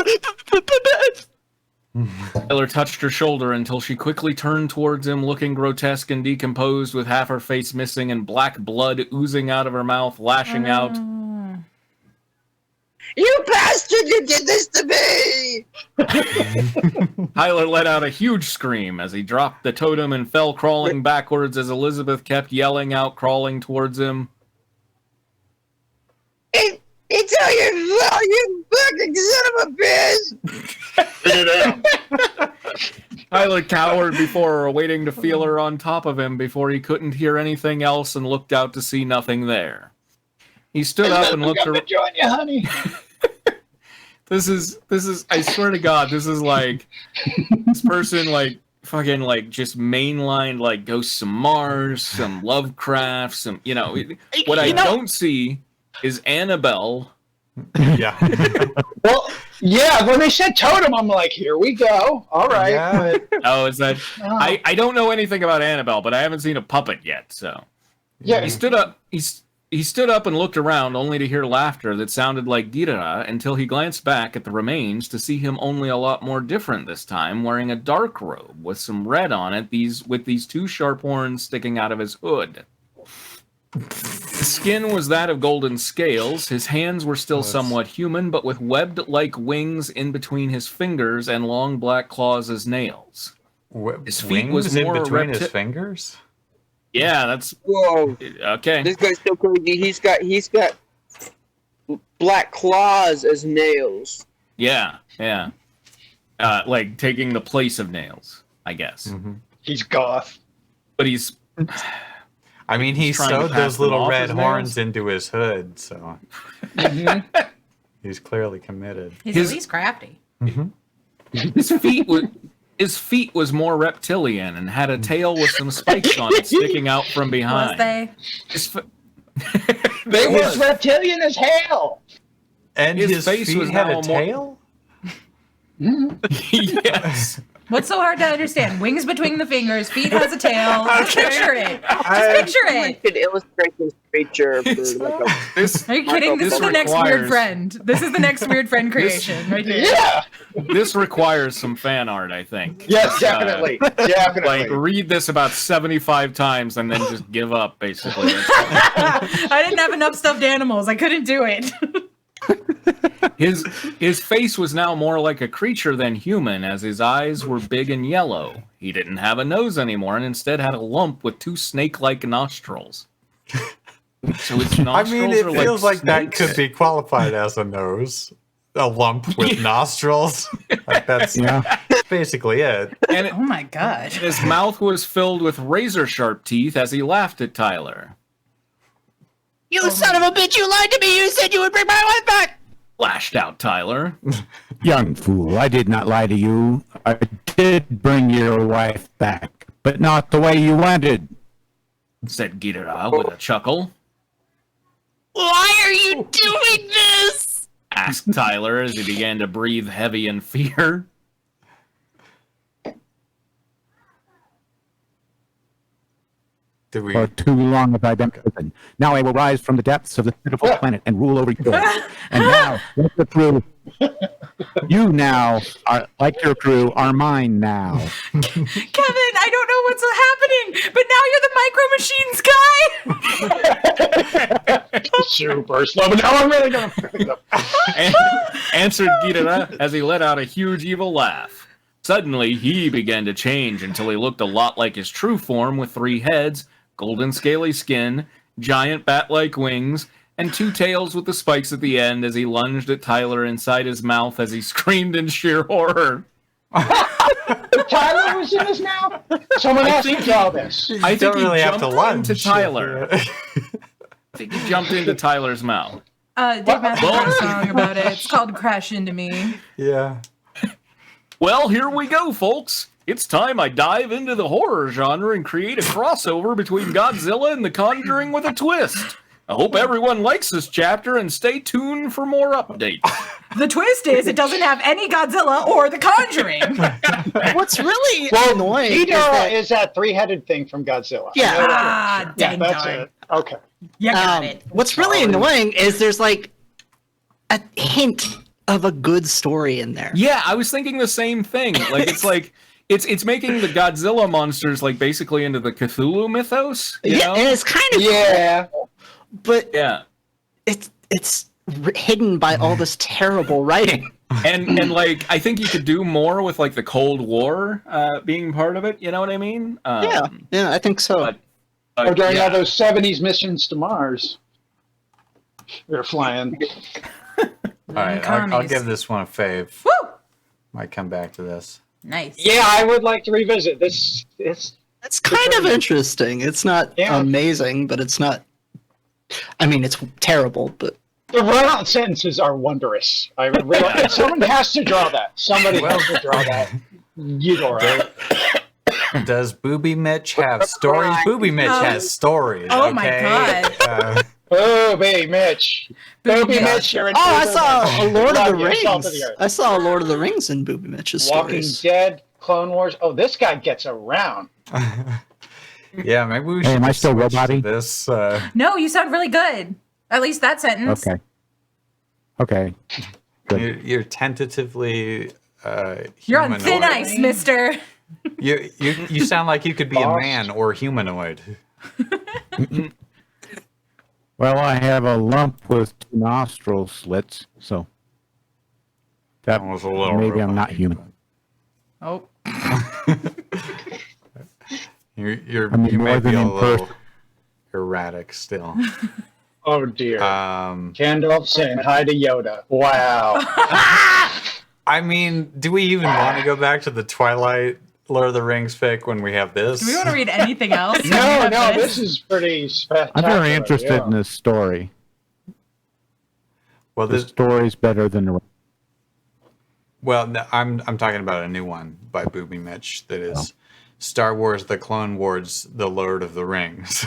Tyler touched her shoulder until she quickly turned towards him, looking grotesque and decomposed with half her face missing and black blood oozing out of her mouth, lashing out. You bastard! You did this to me! Tyler let out a huge scream as he dropped the totem and fell crawling backwards as Elizabeth kept yelling out, crawling towards him. It's all your fault, you fucking son of a bitch! Tyler cowered before her, waiting to feel her on top of him before he couldn't hear anything else and looked out to see nothing there. He stood up and looked around. Join you, honey. This is, I swear to God, this is like, this person like, fucking like just mainlined like Ghosts of Mars, some Lovecraft, some, what I don't see is Annabelle. Yeah. Well, yeah, when they said totem, I'm like, here we go. All right. Yeah. Oh, is that, I don't know anything about Annabelle, but I haven't seen a puppet yet, so. Yeah. He stood up, he stood up and looked around, only to hear laughter that sounded like Ghidorah, until he glanced back at the remains to see him only a lot more different this time, wearing a dark robe with some red on it, with these 2 sharp horns sticking out of his hood. His skin was that of golden scales, his hands were still somewhat human, but with webbed-like wings in between his fingers and long black claws as nails. His feet was in more between his fingers. Yeah, that's... Whoa, Okay. this guy's so crazy. He's got black claws as nails. Yeah. Like taking the place of nails, I guess. Mm-hmm. He's goth. But he's... I mean, he trying to sewed pass those them little off red as horns nails? into his hood, so he's clearly committed. He's His- at least crafty. His feet was more reptilian and had a tail with some spikes on it sticking out from behind. Was they? They He's was. reptilian as hell. And His his face feet was had now a more- tail? Yes. What's so hard to understand? Wings between the fingers, feet has a tail. Just picture it. Just picture I it. could illustrate this creature for like a... This Are you kidding? This is the next weird requires- friend. This is the next weird friend creation right here. Yeah. This requires some fan art, I think. Yes, definitely. Definitely. Like, read this about 75 times and then just give up, basically. I didn't have enough stuffed animals. I couldn't do it. His face was now more like a creature than human, as his eyes were big and yellow. He didn't have a nose anymore, and instead had a lump with 2 snake-like nostrils. So his nostrils I mean, it are feels like that snakes. could be qualified as a nose. A lump with nostrils. Like that's basically it. And Oh my god. his mouth was filled with razor-sharp teeth as he laughed at Tyler. You son of a bitch! You lied to me. You said you would bring my wife back. Flashed out Tyler. Young fool, I did not lie to you. I did bring your wife back, but not the way you wanted. Said Ghidorah with a chuckle. Why are you doing this? Asked Tyler as he began to breathe heavy in fear. Did we? For too long have I been prison. Now I will rise from the depths of this pitiful planet and rule over you. And now, like your crew, you now, are, like your crew, are mine now. Kevin, I don't know what's happening, but now you're the Micro Machines guy. Super slow, but now I'm really gonna pick it up. Answered Ghidorah as he let out a huge evil laugh. Suddenly, he began to change until he looked a lot like his true form with 3 heads, golden scaly skin, giant bat-like wings, and 2 tails with the spikes at the end as he lunged at Tyler inside his mouth as he screamed in sheer horror. Tyler was in this now? Someone has to draw this. I don't think really he have to jumped lunge. into Tyler. I think he jumped into Tyler's mouth. Dave Matthews wrote a song about it. It's called Crash Into Me. Yeah. Well, here we go, folks. It's time I dive into the horror genre and create a crossover between Godzilla and The Conjuring with a twist. I hope everyone likes this chapter and stay tuned for more updates. The twist is it doesn't have any Godzilla or The Conjuring. What's really annoying Ghidorah is is that 3-headed thing from Godzilla. Yeah. I know that. Ah, dang That's darn. it. Okay. You got that, it. what's really annoying is there's like a hint of a good story in there. Yeah, I was thinking the same thing. Like it's making the Godzilla monsters like basically into the Cthulhu mythos. You know? And it's kind of cool, but Yeah. it's hidden by all this terrible writing. And like I think you could do more with like the Cold War being part of it. You know what I mean? Yeah, I think so. But, Or during yeah. all those 70s missions to Mars. They're flying. All right, I'll Commies. give this one a fave. Woo! Might come back to this. Nice. Yeah, I would like to revisit this. It's kind of interesting. It's not amazing, but it's not. I mean, it's terrible, but The run-on sentences are wondrous. I realize someone has to draw that. Somebody has to draw that. Ghidorah. Does BoobyMitch have stories? BoobyMitch has stories. Oh my okay? God. BoobyMitch. BoobyMitch, you're in oh, I Booby saw Mitch. a Lord of the Love you. Salt of Rings. the earth. I saw a Lord of the Rings in BoobyMitch's Walking stories. Dead, Clone Wars. Oh, this guy gets around. Yeah, maybe we should. Hey, am I still switch to robot-y? this? No, you sound really good. At least that sentence. Okay. Good. You're tentatively. You're on thin humanoid. ice, mister. You sound like you could be a Boss. man or humanoid. Well, I have a lump with 2 nostril slits, so that That was a little. maybe I'm not robotic, human. Oh. You're I mean, you more may be than a in little person. erratic still. Oh, dear. Um, Gandalf saying hi to Yoda. Wow. I mean, do we even want to go back to the Twilight Lord of the Rings fic when we have this? Do we want to read anything else? No, this is pretty I'm spectacular. very interested in this story. Well, The this. story's better than the. Well, no, I'm talking about a new one by BoobyMitch that is Star Wars: The Clone Wars: The Lord of the Rings.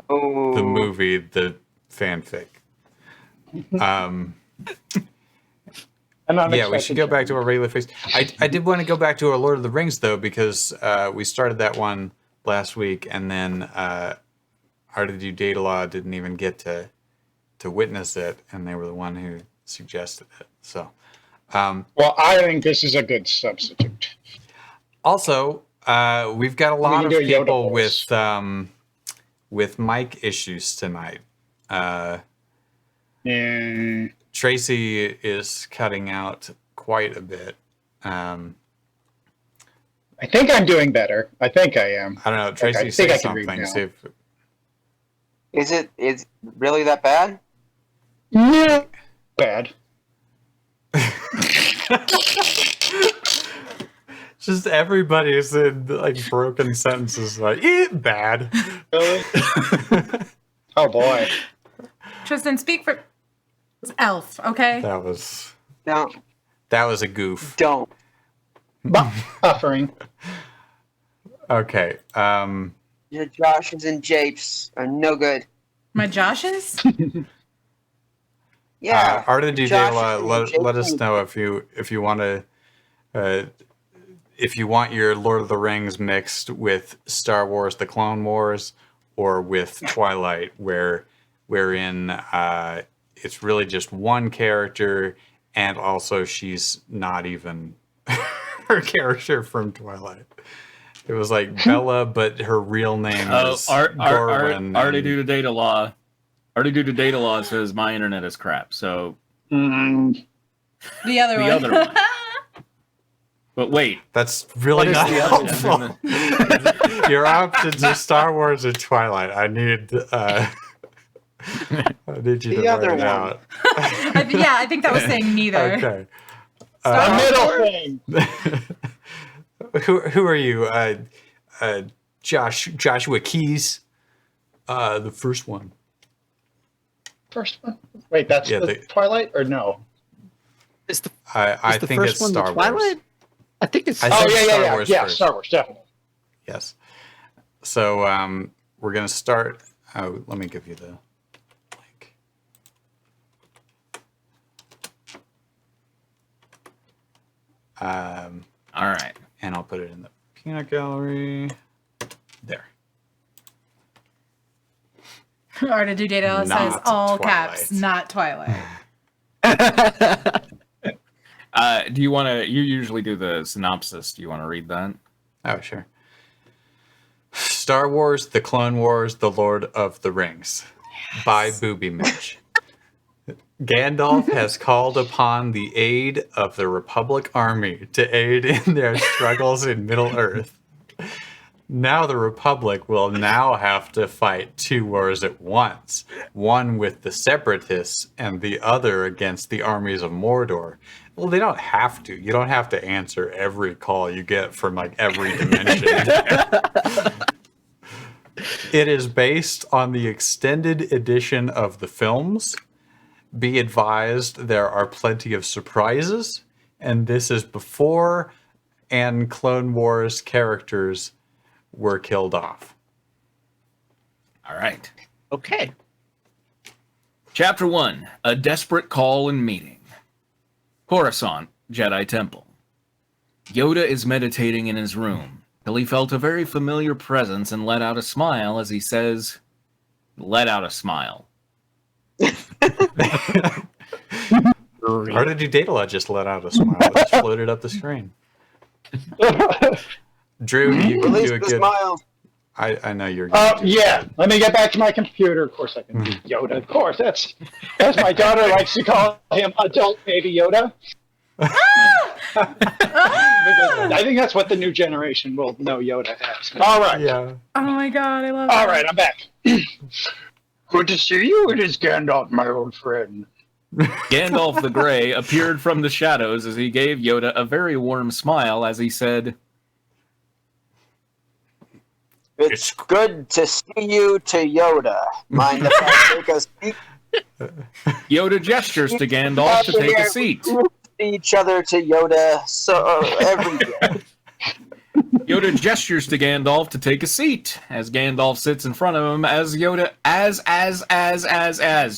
Oh. The movie, the fanfic. Yeah, we should go back to our regular face. I did want to go back to our Lord of the Rings though, because we started that one last week, and then RDU Data Law didn't even get to witness it, and they were the one who suggested it. So, Well, I think this is a good substitute. also, we've got a lot of can do a Yoda people voice. with mic issues tonight. Yeah. Tracy is cutting out quite a bit. I think I'm doing better. I think I am. I don't know. Tracy, I think say I can read something. now. See if Is really that bad? Yeah. Bad. just everybody is in like broken sentences like bad. Really? Oh boy. Tristan, speak for it's Elf, okay? That was Don't. a goof. Don't. Buffering. Okay. Your Joshes and Japes are no good. My Joshes? Yeah. Art of the Josh Dudela, and let us Jason. know if you want to if you want your Lord of the Rings mixed with Star Wars: The Clone Wars or with Twilight, wherein it's really just one character, and also she's not even her character from Twilight. It was like Bella, but her real name is Gorwin. Already due to data law. Already due to data law says my internet is crap. So Mm. The other the one. other one. But wait, That's really what is not the other helpful. one? Your options are Star Wars or Twilight. I need you to The write other it one. out. I think that was saying neither. Okay. The middle thing. Who are you? Joshua Keys. The first one. First one. Wait, that's Yeah, the Twilight or no? Is the I is the think first it's one Star the Twilight? Wars. I think it's. I Oh think yeah, Star yeah, Wars yeah. first. Star Wars, definitely. Yes. So we're gonna start. Oh, let me give you the link. All right. And I'll put it in the peanut gallery. There. Art of Dudela says Not all Twilight. caps, not Twilight. Do you want to? You usually do the synopsis. Do you want to read that? Oh, sure. Star Wars: The Clone Wars: The Lord of the Rings by BoobyMitch. Gandalf has called upon the aid of the Republic Army to aid in their struggles in Middle-earth. Now the Republic will now have to fight two wars at once, one with the Separatists and the other against the armies of Mordor. Well, they don't have to. You don't have to answer every call you get from like every dimension. It is based on the extended edition of the films. Be advised, there are plenty of surprises, and this is before and Clone Wars characters were killed off. All right. Okay. Chapter 1: A Desperate Call and Meeting. Coruscant, Jedi Temple. Yoda is meditating in his room till he felt a very familiar presence and let out a smile as he says, "Let out a smile." Or did Data just let out a smile that just floated up the screen? Drew, you can Release do a the good. smile. I know you're good. Yeah. Let me get back to my computer. Of course, I can do Yoda. Of course, that's as my daughter likes to call him, adult baby Yoda. Because I think that's what the new generation will know Yoda as. All right. Yeah. Oh my god, I love All that. right, I'm back. Good to see you. It is Gandalf, my old friend. Gandalf the Grey appeared from the shadows as he gave Yoda a very warm smile as he said, It's good to see you to Yoda. Mind if I take a seat? Yoda gestures to Gandalf to take a seat. We see each other to Yoda every day. Yoda gestures to Gandalf to take a seat as Gandalf sits in front of him as Yoda,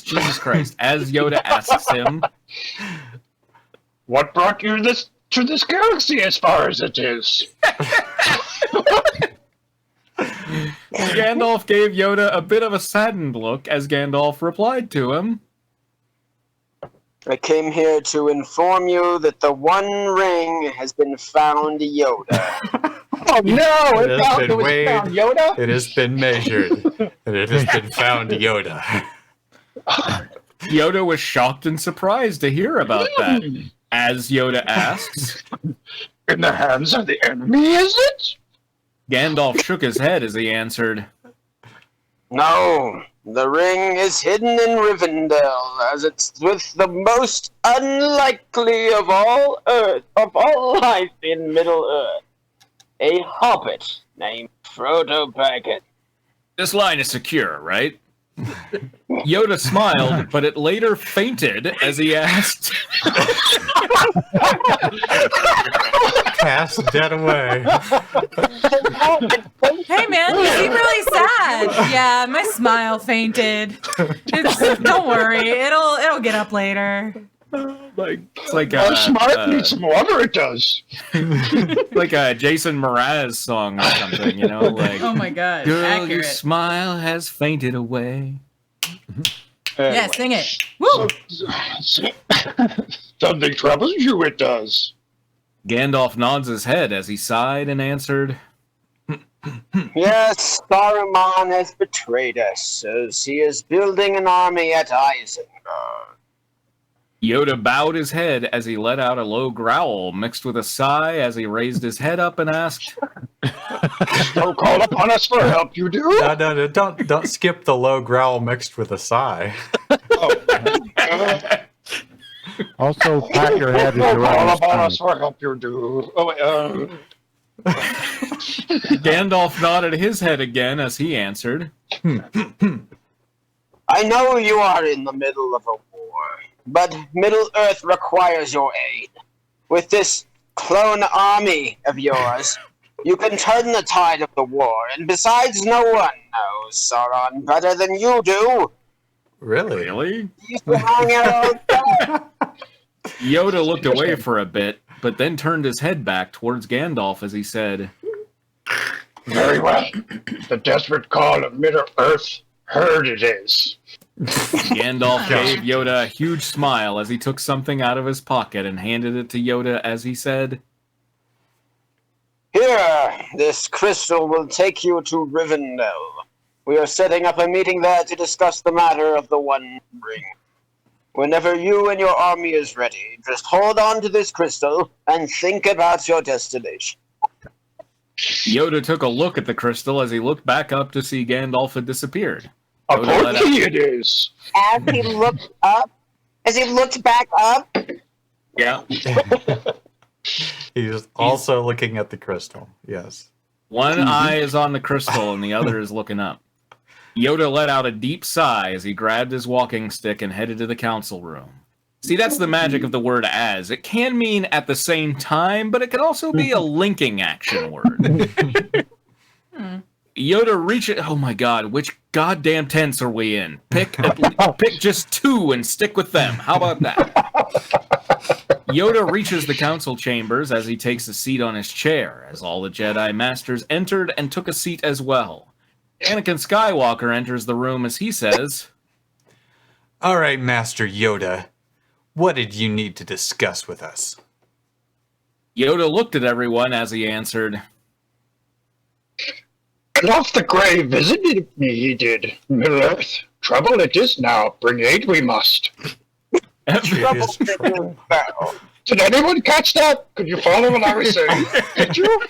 Jesus Christ, as Yoda asks him, What brought you to this galaxy as far as it is? Gandalf gave Yoda a bit of a saddened look as Gandalf replied to him, I came here to inform you that the One Ring has been found, Yoda. Oh no! It has It been was weighed. found Yoda. It has been measured, and it has been found Yoda. Yoda was shocked and surprised to hear about that. As Yoda asks, In the hands of the enemy, is it? Gandalf shook his head as he answered, No, the ring is hidden in Rivendell, as it's with the most unlikely of all life in Middle Earth. A hobbit named Frodo Baggett. "This line is secure, right?" Yoda smiled, but it later fainted as he asked, Cast dead away. Hey man, you seem really sad. Yeah, my smile fainted. Don't worry, it'll get up later. it's like Oh, smart needs some water, it does. like a Jason Mraz song or something, you know, like, Oh my god, "Girl, your accurate. smile has fainted away." Yeah, sing it. Woo! Something troubles you, it does. Gandalf nods his head as he sighed and answered, Yes, Saruman has betrayed us, as he is building an army at Isengard. Yoda bowed his head as he let out a low growl mixed with a sigh as he raised his head up and asked, Don't call upon us for help, you do? No, don't skip the low growl mixed with a sigh. Also, pat your head as Don't you're call on upon us his for help, you do. Oh, wait, Gandalf nodded his head again as he answered, I know you are in the middle of a war, but Middle Earth requires your aid. With this clone army of yours, you can turn the tide of the war, and besides, no one knows Sauron better than you do. Really? "Really?" You used to hang out all the time. Yoda looked away for a bit, but then turned his head back towards Gandalf as he said, very well. The desperate call of Middle Earth, heard it is. Gandalf gave Yoda a huge smile as he took something out of his pocket and handed it to Yoda as he said, Here, this crystal will take you to Rivendell. We are setting up a meeting there to discuss the matter of the One Ring. Whenever you and your army is ready, just hold on to this crystal and think about your destination. Yoda took a look at the crystal as he looked back up to see Gandalf had disappeared. A Yoda let portkey it is. As he looked up, as he looked back up, Yeah. He's also looking at the crystal. Yes. One eye is on the crystal and the other is looking up. Yoda let out a deep sigh as he grabbed his walking stick and headed to the council room. See, that's the magic of the word as. It can mean at the same time, but it can also be a linking action word. Yoda reaches... Oh my god, which goddamn tense are we in? Pick just two and stick with them. How about that? Yoda reaches the council chambers as he takes a seat on his chair, as all the Jedi Masters entered and took a seat as well. Anakin Skywalker enters the room as he says, All right, Master Yoda. What did you need to discuss with us? Yoda looked at everyone as he answered, Off the Grey visited me, he did. Middle Earth, trouble it is now. Bring aid we must. trouble taking battle. Did anyone catch that? Could you follow what I was saying? Did you?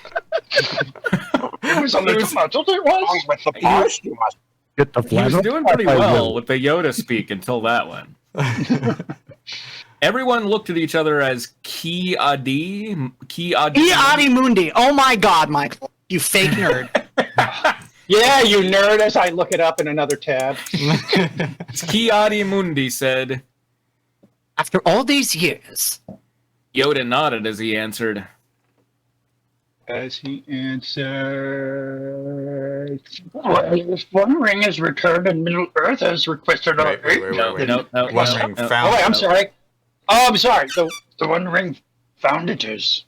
It was a little muddled, it was. With the parse, you must. Get the He was flannel. doing pretty well with the Yoda speak until that one. Everyone looked at each other as Ki Adi. Adi Mundi. Oh my god, Michael. You fake nerd. Yeah, you nerd, as I look it up in another tab. Ki Adi Mundi said. After all these years, Yoda nodded as he answered, As he answered, well, if One Ring is returned in Middle Earth as requested Wait. No, One Ring no. found. Oh, wait, I'm sorry. Oh, I'm sorry. The One Ring found it is.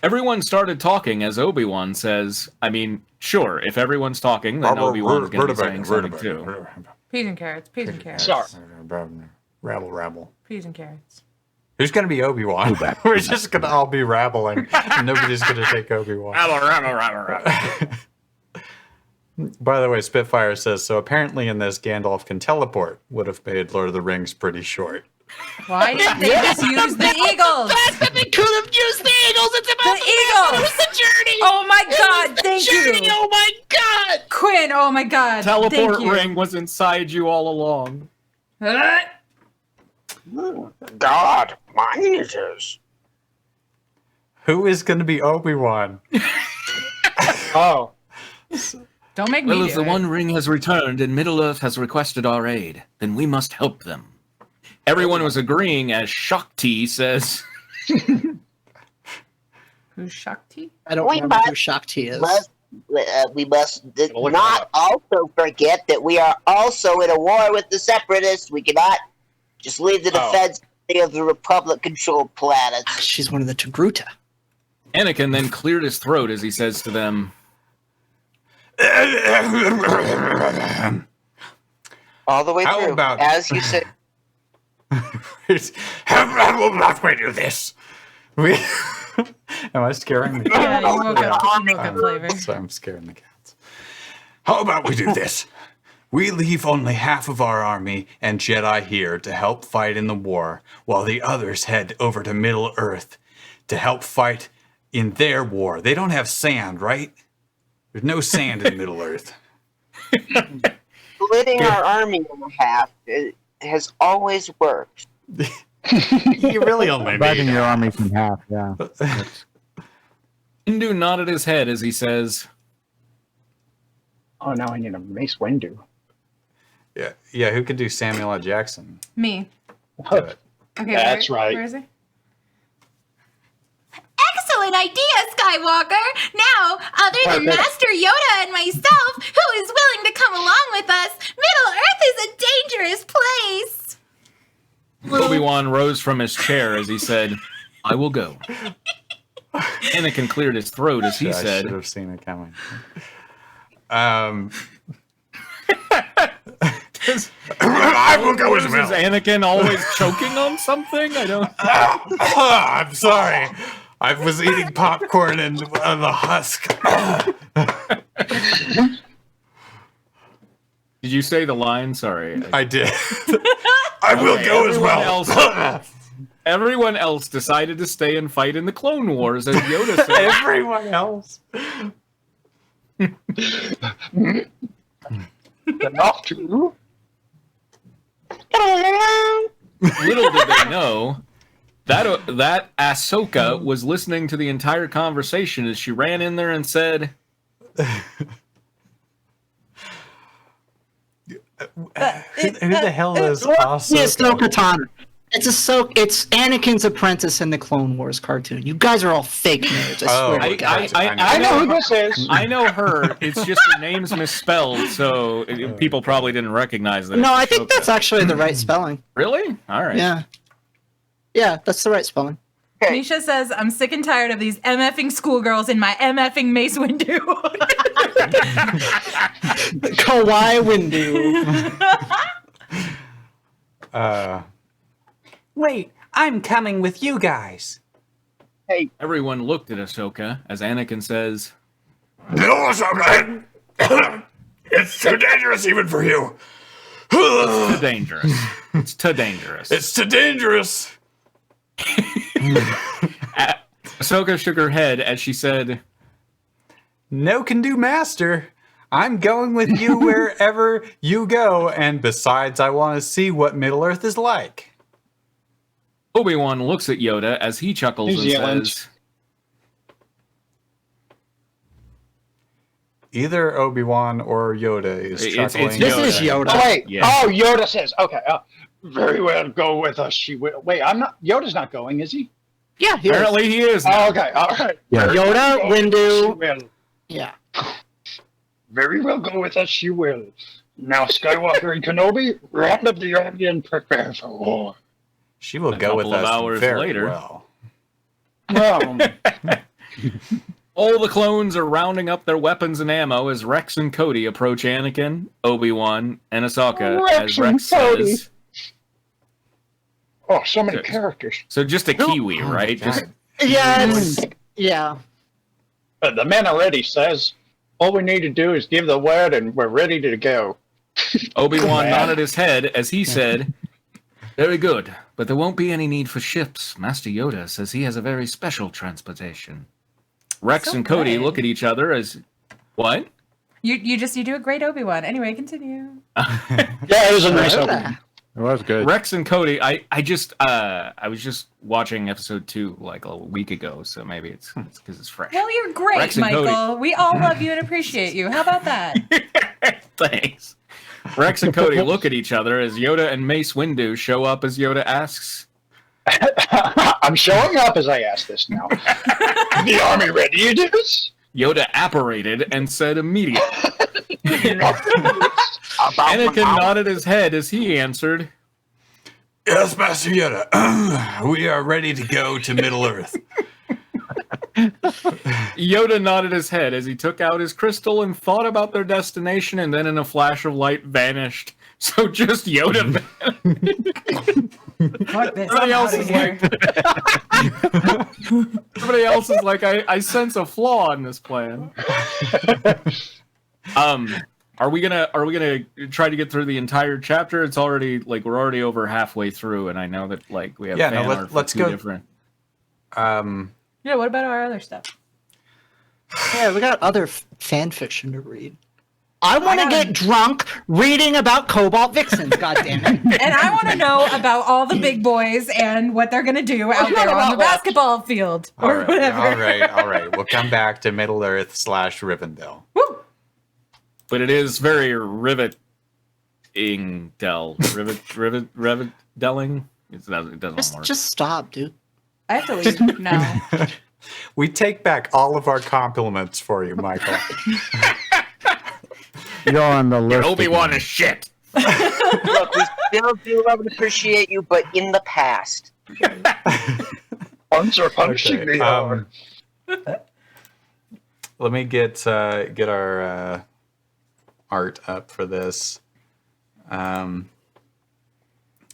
Everyone started talking as Obi-Wan says, I mean, sure, if everyone's talking, then Obi-Wan's going to be saying something too. Peas and carrots. Peas and carrots. Sorry. Rabble. Peas and carrots. Who's going to be Obi-Wan? We're just going to all be rabbling. And nobody's going to take Obi-Wan. Rabble. By the way, Spitfire says, so apparently in this, Gandalf can teleport. Would have made Lord of the Rings pretty short. Why didn't they just use the eagles? They could have used the eagles. It's about The eagles! the journey. Oh my god, thank Journey. you! Oh my god. Quinn, oh my god, Teleport thank you. ring was inside you all along. God, mine it is. Who is going to be Obi-Wan? Oh, Don't make me Well, do if the it. One Ring has returned and Middle-earth has requested our aid, then we must help them. Everyone was agreeing as Shakti says. Who's Shakti? I don't We remember who must- Shakti is. We must Look it not up. also forget that we are also in a war with the Separatists. We cannot just leave the Oh. defense of the Republic-controlled planets. She's one of the Togruta. Anakin then cleared his throat as he says to them, All the way How through. about- As you said, How will not we do this? We... Am I scaring the Yeah, cats? you woke up flavor. So I'm scaring the cats. How about we do this? We leave only half of our army and Jedi here to help fight in the war, while the others head over to Middle Earth to help fight in their war. They don't have sand, right? There's no sand in Middle Earth. splitting our army in half has always worked. You really only Dividing need your armies in half, yeah. That's- Hindu nodded his head as he says, oh, now I need a Mace Windu. Yeah, who could do Samuel L. Jackson? Me. Do it. Okay, That's right. Where is he? Excellent idea, Skywalker! Now, other than Perfect. Master Yoda and myself, who is willing to come along with us, Middle Earth is a dangerous place! Obi-Wan rose from his chair as he said, I will go. Anakin cleared his throat as he I said, should have seen it coming. I will go as Is well. Anakin always choking on something? I don't... I'm sorry. I was eating popcorn and the husk. Did you say the line? Sorry. I did. I will go as well. Everyone else decided to stay and fight in the Clone Wars, as Yoda said. Everyone else. Enough to. Little did they know that Ahsoka was listening to the entire conversation as she ran in there and said, Who the hell is Yes, Ahsoka? Ahsoka Tano. It's Anakin's apprentice in the Clone Wars cartoon. You guys are all fake nerds. I Oh, swear to God. I know who this is. I know her. It's just her name's misspelled, so people probably didn't recognize that. No, it's I think Ahsoka. that's actually the right spelling. Really? All right. Yeah. Yeah, that's the right spelling. Misha says, I'm sick and tired of these MFing schoolgirls in my MFing Mace Windu. Kawaii Windu. Wait, I'm coming with you guys. Everyone looked at Ahsoka as Anakin says, No, Ahsoka. It's too dangerous even for you. "Too dangerous. It's too dangerous." It's too dangerous. Ahsoka shook her head as she said, No can do, master. I'm going with you wherever you go, and besides, I want to see what Middle Earth is like. Obi-Wan looks at Yoda as he chuckles New and Zealand. says, Either Obi-Wan or Yoda is It's chuckling. This is Yoda. Oh, wait. Yeah. Oh, Yoda says, okay. Very well, go with us. She will. Wait, I'm not. Yoda's not going, is he? Yeah, he is. apparently he is. Oh, okay. All right. Yeah. Yoda, She Windu. will. Yeah. Very well, go with us. She will. Now, Skywalker and Kenobi, wrap up the army and prepare for war. She will A go with couple of us hours very later. well. All the clones are rounding up their weapons and ammo as Rex and Cody approach Anakin, Obi-Wan, and Ahsoka. Rex as Rex and Cody. says, Oh, so many So- characters. so just a Kiwi, right? Just Yeah, it's, yeah. The man already says, All we need to do is give the word, and we're ready to go. Obi-Wan nodded his head as he said, "Very good, but there won't be any need for ships. Master Yoda says he has a very special transportation." Rex and Cody look at each other as, what? You do a great Obi-Wan. Anyway, continue. Yeah, it was a nice opening. It was good. Rex and Cody, I was just watching episode 2 like a week ago, so maybe it's because it's fresh. Well, you're great, Rex and Michael. Cody. We all love you and appreciate you. How about that? Thanks. Rex and Cody look at each other as Yoda and Mace Windu show up as Yoda asks, I'm showing up as I ask this now. The army ready, dudes? Yoda apparated and said immediately. About Anakin nodded his head as he answered, Yes, Master Yoda. We are ready to go to Middle Earth. Yoda nodded his head as he took out his crystal and thought about their destination, and then in a flash of light vanished. So just Yoda vanished. Fuck this. Everybody I'm else outta is here. like, everybody else is like, I sense a flaw in this plan. Are we gonna try to get through the entire chapter? It's already like we're already over halfway through, and I know that like we have fan art for let's two go. different. Yeah, what about our other stuff? Yeah, we got other fan fiction to read. I want to get drunk reading about Cobalt Vixens, goddammit. And I want to know about all the big boys and what they're going to do out there on the basketball field or whatever. All right. We'll come back to Middle Earth / Rivendell. Woo! But it is very riveting. Rivetelling. It doesn't work. Just stop, dude. I have to leave now. We take back all of our compliments for you, Michael. You're on the list. Obi-Wan again. is shit. Look, we still do love and appreciate you, but in the past. Puns are punishing Okay, me hard. Let me get our art up for this.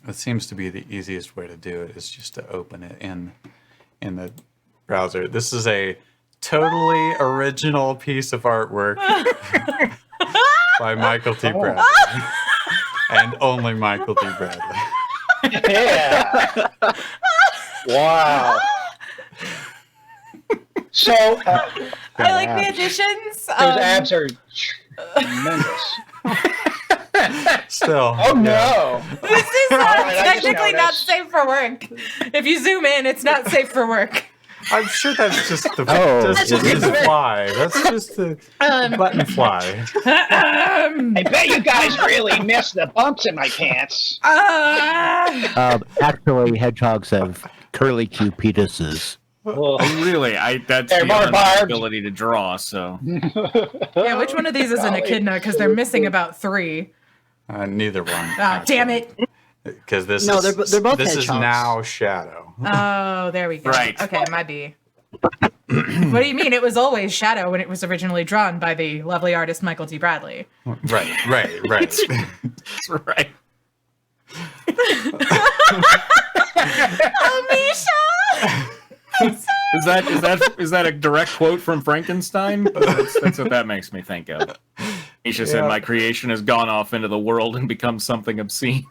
It seems to be the easiest way to do it is just to open it in the browser. This is a totally original piece of artwork by Michael T. Bradley. And only Michael T. Bradley. Yeah. Wow. So, I like the additions. those abs are tremendous. Still. Oh, no. This is I just technically not noticed. safe for work. If you zoom in, it's not safe for work. I'm sure that's just the fly. That's just the button fly. I bet you guys really missed the bumps in my pants. Actually, hedgehogs have curly Q penises. Well, Really, that's They're more beyond my barbed. ability to draw. So Yeah, which one of these is an echidna? Because they're missing about 3. Neither one. Oh, damn it. Because this No, is they're both this is hedgehogs. now Shadow. Oh, there we go. Right. Okay, my B. What do you mean? It was always Shadow when it was originally drawn by the lovely artist Michael T. Bradley. Right. that's right. Oh, Misha! Is that a direct quote from Frankenstein? That's what that makes me think of. Misha said, Yeah. "My creation has gone off into the world and become something obscene."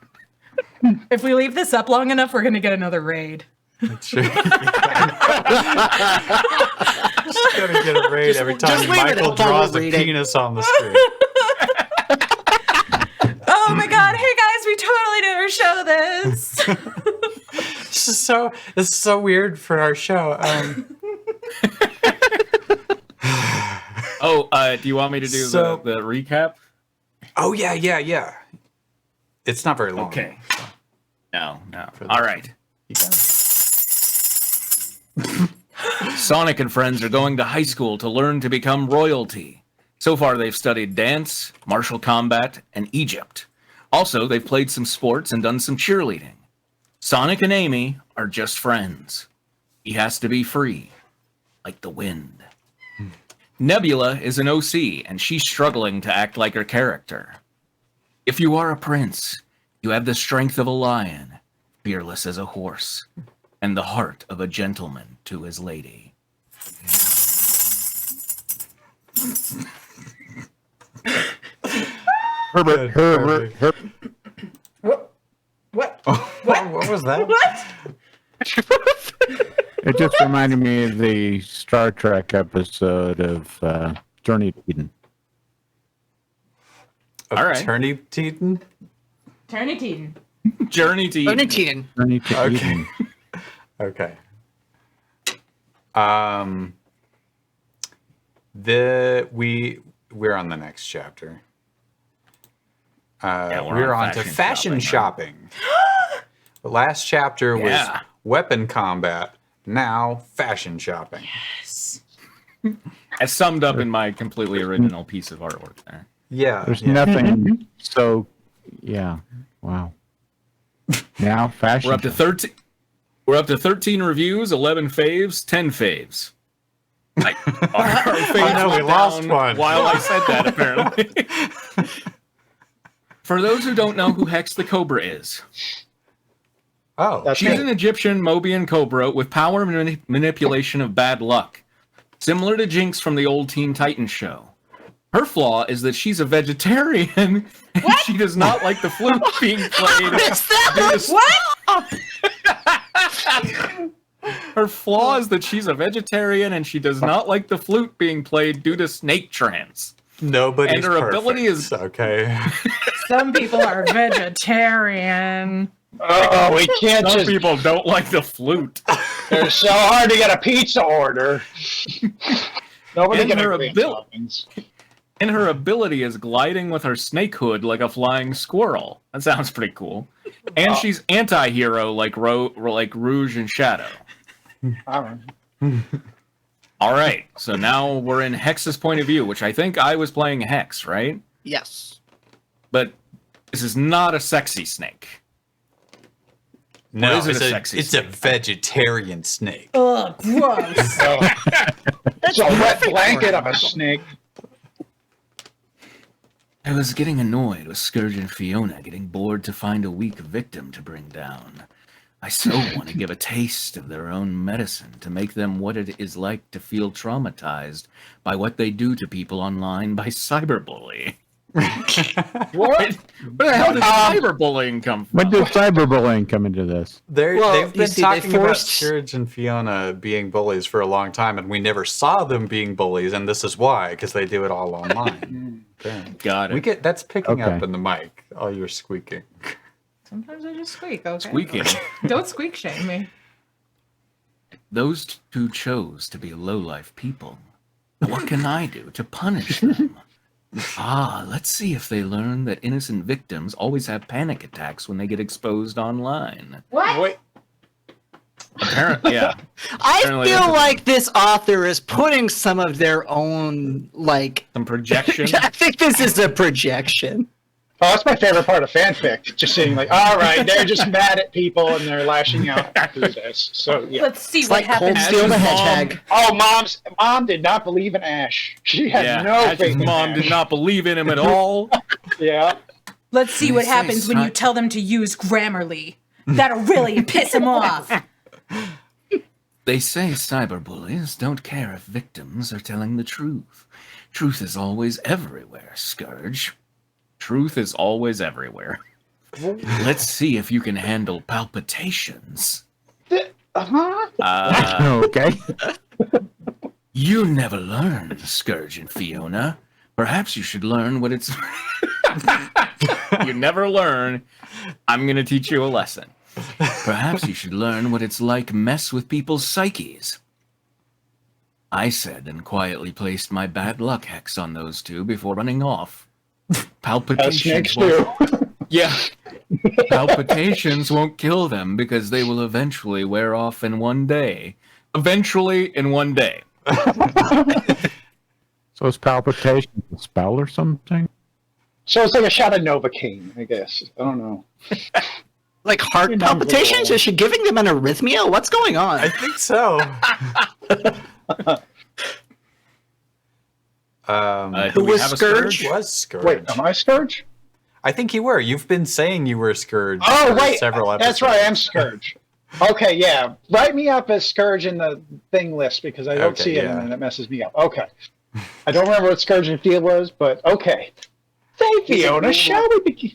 If we leave this up long enough, we're going to get another raid. Just gonna get a raid every time just leave it Michael up while draws we're a reading. penis on the screen. Oh my god, hey guys, we totally never show this. This is so weird for our show. Do you want me to do So- the recap? Oh yeah. It's not very long. Okay. No. For All the- right. You got it. Sonic and friends are going to high school to learn to become royalty. So far, they've studied dance, martial combat, and Egypt. Also, they've played some sports and done some cheerleading. Sonic and Amy are just friends. He has to be free, like the wind. Nebula is an OC, and she's struggling to act like her character. If you are a prince, you have the strength of a lion, fearless as a horse, and the heart of a gentleman to his lady. Herbert. What? What was that? What? It just reminded me of the Star Trek episode of Journey to Eden. All right. Attorney Teton? Tiny Teton. Journey to Learning Eden. Teton. Journey to Okay. Eden. Okay. We're on the next chapter. We're on to fashion shopping. The last chapter was Yeah. weapon combat. Now fashion shopping. As summed up in my completely original piece of artwork there. Yeah. There's yeah. nothing so. Yeah. Wow. Now fashion. We're up to 13. We're up to 13 reviews, 11 faves, 10 faves. Our faves know, we went lost down one. while I said that, apparently. For those who don't know who Hex the Cobra is, Oh. That's she's me. an Egyptian Mobian Cobra with power and manipulation of bad luck, similar to Jinx from the old Teen Titans show. Her flaw is that she's a vegetarian and she does not like the flute being played. Her flaw is that she's a vegetarian and she does not like the flute being played due to snake trance. Nobody's And her ability perfect, is- okay. Some people are vegetarian. Oh, we can't Some just. people don't like the flute. They're so hard to get a pizza order. Nobody And can her agree on abil- toppings. And her ability is gliding with her snake hood like a flying squirrel. That sounds pretty cool. And she's anti-hero like Rouge and Shadow. All right. All right, so now we're in Hex's point of view, which I think I was playing Hex, right? Yes. But this is not a sexy snake. No, is it it's a a sexy it's a snake? vegetarian snake. Ugh, gross. It's a wet blanket of a snake. I was getting annoyed with Scourge and Fiona getting bored to find a weak victim to bring down. I so want to give a taste of their own medicine to make them what it is like to feel traumatized by what they do to people online by cyberbully. What? Where the hell did cyberbullying come from? When did cyberbullying come into this? Well, They've you been see, they talking about forced- Scourge and Fiona being bullies for a long time, and we never saw them being bullies, and this is why, because they do it all online. Okay. Got it. That's picking Okay. up in the mic. All your squeaking. Sometimes I just squeak, okay? Squeaking. Don't squeak shame me. Those two chose to be low-life people. What can I do to punish them? Let's see if they learn that innocent victims always have panic attacks when they get exposed online. What? Wait, Apparently, yeah. I Apparently feel that's a- like this author is putting some of their own, like. Some projection. I think this is a projection. oh, that's my favorite part of fanfic. Just seeing like, all right, they're just mad at people and they're lashing out through this. So yeah. Let's see It's what like Cold happens. Steel the Ash's Hedgehog. Oh, mom did not believe in Ash. She had Yeah, no Ash's faith in mom Ash. did not believe in him at all. Yeah. Let's see They what say happens when you tell them to use Grammarly. That'll really piss them off. They say cyberbullies don't care if victims are telling the truth. Truth is always everywhere, Scourge. Truth is always everywhere. Let's see if you can handle palpitations. Okay. You never learn, Scourge and Fiona. Perhaps you should learn what it's... You never learn. I'm going to teach you a lesson. Perhaps you should learn what it's like mess with people's psyches. I said and quietly placed my bad luck hex on those two before running off. As Palpitations snakes won't... do. Yeah. Palpitations won't kill them because they will eventually wear off in one day. Eventually in one day. So is palpitation a spell or something? So it's like a shot of Novocaine, I guess. I don't know. Like heart palpitations? Is she giving them an arrhythmia? What's going on? I think so. Do Who we was have a Scourge? Was Scourge. Wait, am I Scourge? I think you were. You've been saying you were Scourge. Oh, for wait. several episodes. That's right, I am Scourge. Okay, yeah. Write me up as Scourge in the thing list because I don't Okay, see it yeah. and it messes me up. Okay. I don't remember what Scourge and Field was, but okay. Say, Fiona, shall we begin?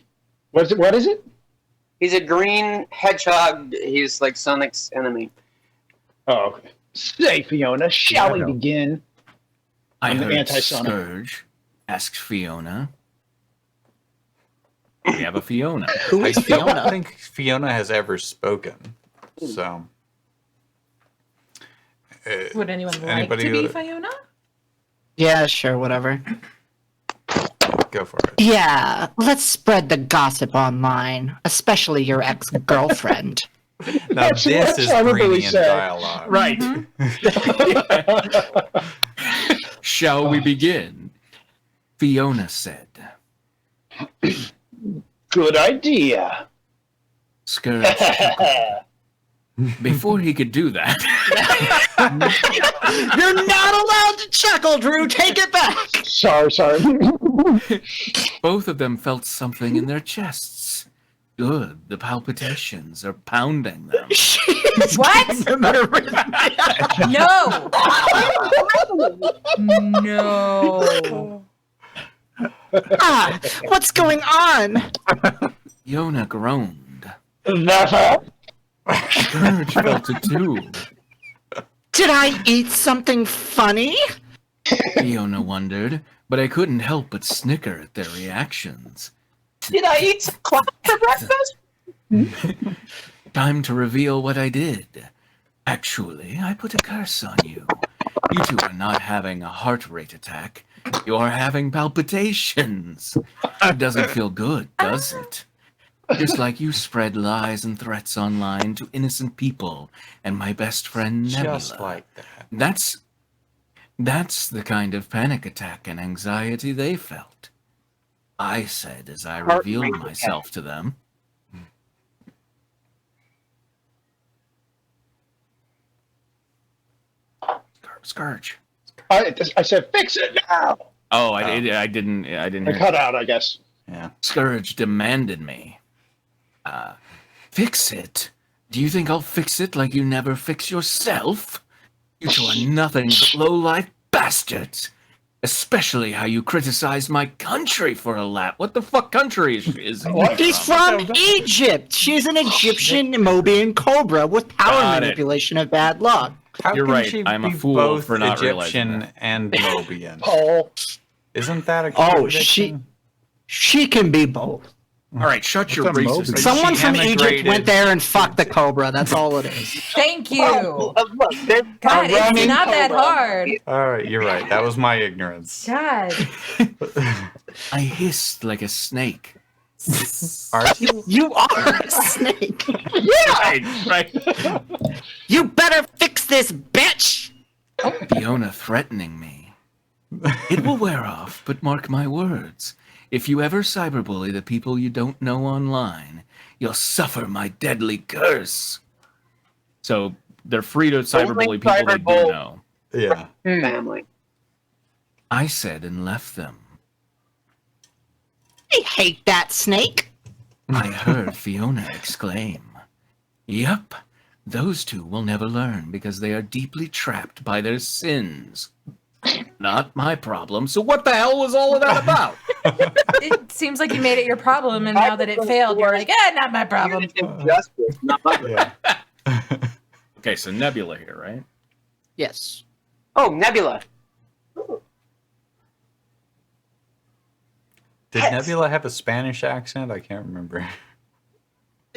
What is it? He's a green hedgehog. He's like Sonic's enemy. Oh, okay. Say, Fiona, shall we Yeah. begin? I I'm the heard anti-Sonic. Scourge asked Fiona. We have a Fiona. Who I is don't Fiona? think Fiona has ever spoken. So, Would anyone like Anybody to be who- Fiona? Yeah, sure, whatever. go for it. Yeah, let's spread the gossip online, especially your ex-girlfriend. Now That's this what is I would really brilliant say. dialogue. Right. Shall we begin? Fiona said. Good idea. Scourge. Before he could do that, You're not allowed to chuckle, Drew. Take it back. Sorry. both of them felt something in their chests. Good, the palpitations are pounding them. What? No. No. Ah, what's going on? Fiona groaned. Never. Scourge felt it too. Did I eat something funny? Fiona wondered, but I couldn't help but snicker at their reactions. Did I eat some clown for breakfast? Time to reveal what I did. Actually, I put a curse on you. You two are not having a heart rate attack. You are having palpitations. It doesn't feel good, does it? Just like you spread lies and threats online to innocent people and my best friend Nebula. Just like that. That's the kind of panic attack and anxiety they felt. I said as I Heart revealed rate myself to them. Scourge. I said, fix it now. Oh, I didn't I hear. cut out, I guess. Yeah. Scourge demanded me. Fix it? Do you think I'll fix it like you never fix yourself? You two are nothing but low-life bastards. Especially how you criticized my country for a lap. What the fuck country is he He's from Egypt. She's an Egyptian Mobian cobra with power Got it. manipulation of bad luck. How You're can right. she I'm a be fool both for not realizing Egyptian that. and Mobian? Paul. Isn't that a Oh, contradiction? she can be both. All right, shut your What's a racist. Moby? Someone she from Egypt emigrated. went there and fucked the cobra. That's all it is. Thank you. Look, there's God, a it's running not that cobra. hard. All right, you're right. That was my ignorance. God. I hissed like a snake. Are you? You are a snake. Right. You better fix this, bitch. Fiona threatening me. It will wear off, but mark my words. If you ever cyberbully the people you don't know online, you'll suffer my deadly curse. So they're free to cyberbully people they do cyberbull. know. Yeah. Family. I said and left them. I hate that snake. I heard Fiona exclaim. Yup, those two will never learn because they are deeply trapped by their sins. Not my problem, so what the hell was all of that about? It seems like you made it your problem, and now that it failed, you're like, not my problem. Injustice, not my Yeah. Okay, so Nebula here, right? Yes. Oh, Nebula. Did Yes. Nebula have a Spanish accent? I can't remember.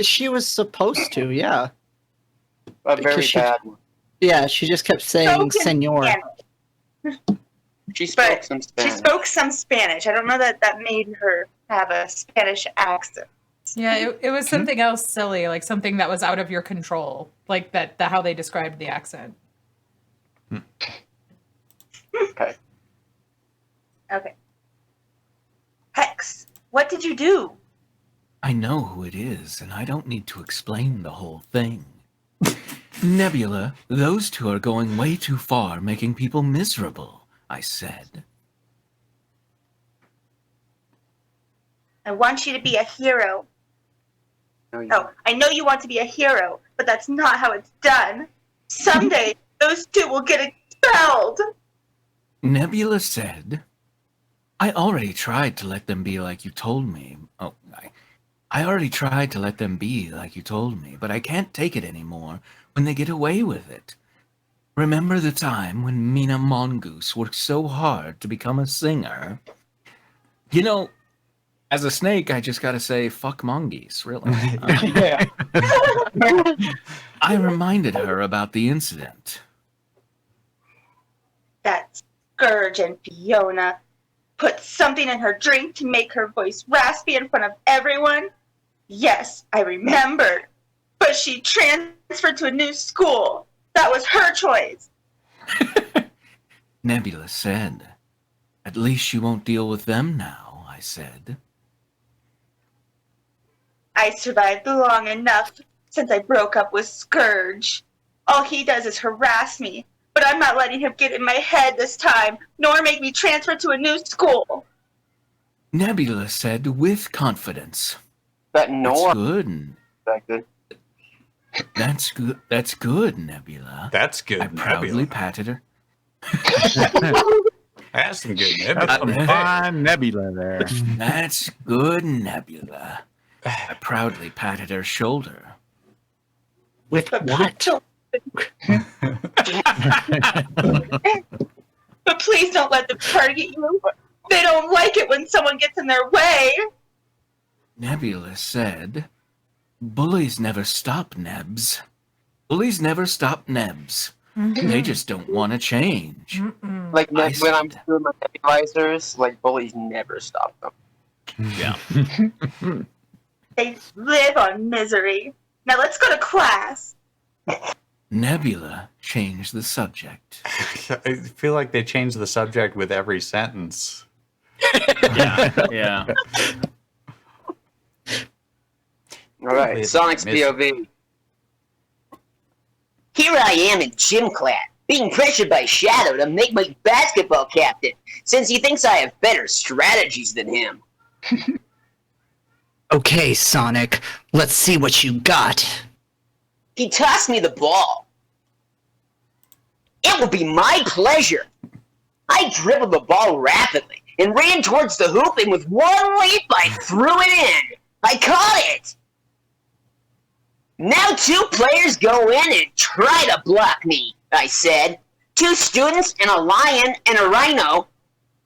She was supposed to, yeah. A very Because she- bad one. Yeah, she just kept saying senor. She spoke But some she Spanish. spoke some Spanish. I don't know that that made her have a Spanish accent. Yeah, it was something else silly, like something that was out of your control, like that how they described the accent. Okay. Okay. Hex, what did you do? I know who it is, and I don't need to explain the whole thing. Nebula, those two are going way too far, making people miserable, I said. I want you to be a hero. No, you- Oh, I know you want to be a hero, but that's not how it's done. Someday, those two will get expelled. Nebula said, I already tried to let them be like you told me. Oh, I already tried to let them be like you told me, but I can't take it anymore when they get away with it. Remember the time when Mina Mongoose worked so hard to become a singer? You know, as a snake, I just gotta say, fuck mongoose, really. Yeah. I reminded her about the incident. That Scourge and Fiona put something in her drink to make her voice raspy in front of everyone. Yes, I remembered. But she transferred to a new school. That was her choice. Nebula said, "At least you won't deal with them now," I said. I survived long enough since I broke up with Scourge. All he does is harass me, but I'm not letting him get in my head this time, nor make me transfer to a new school. Nebula said with confidence. But That's no good. That's good. That's good, Nebula. That's good. I proudly patted her. That's some good That's Nebula. some fine Nebula there. That's good, Nebula. I proudly patted her shoulder. With what? But please don't let them target you. They don't like it when someone gets in their way. Nebula said, "Bullies never stop, Nebs. Bullies never stop, Nebs. They just don't want to change." Like I when I'm said- doing my nebulizers, like bullies never stop them. Yeah. They live on misery. Now let's go to class. Nebula changed the subject. I feel like they change the subject with every sentence. Yeah. All right, Live Sonic's on misery. POV. Here I am in gym class, being pressured by Shadow to make my basketball captain, since he thinks I have better strategies than him. Okay, Sonic, let's see what you got. He tossed me the ball. It will be my pleasure. I dribbled the ball rapidly and ran towards the hoop, and with one leap, I threw it in. I caught it. Now 2 players go in and try to block me, I said. 2 students and a lion and a rhino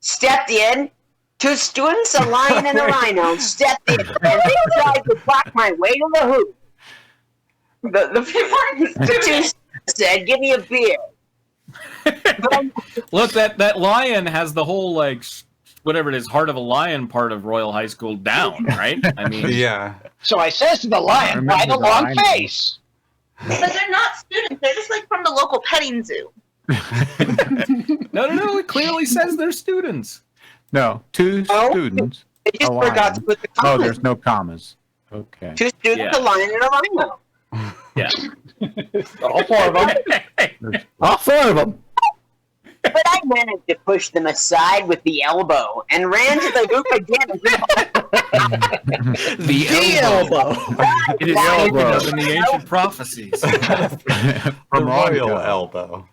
stepped in. 2 students, a lion, and a rhino stepped in, and they tried to block my way to the hoop. The 2 said, "Give me a beer." Look, that lion has the whole, like, whatever it is, Heart of a Lion part of Royal High School down, right? I mean, Yeah. So I says to the lion, "Why the remember the long lion. face?" But they're not students. They're just like from the local petting zoo. no, it clearly says they're students. No, 2 Oh, students. They just A forgot lion. to put the Oh, commas. there's no commas. Okay. 2 students, Yeah. a lion, and a rhino. Yeah. All 4 of them. All 4 of them. But I managed to push them aside with the elbow and ran to the hoop again. The elbow. It is elbow. spoken of in the ancient prophecies. The From royal Ronco. elbow.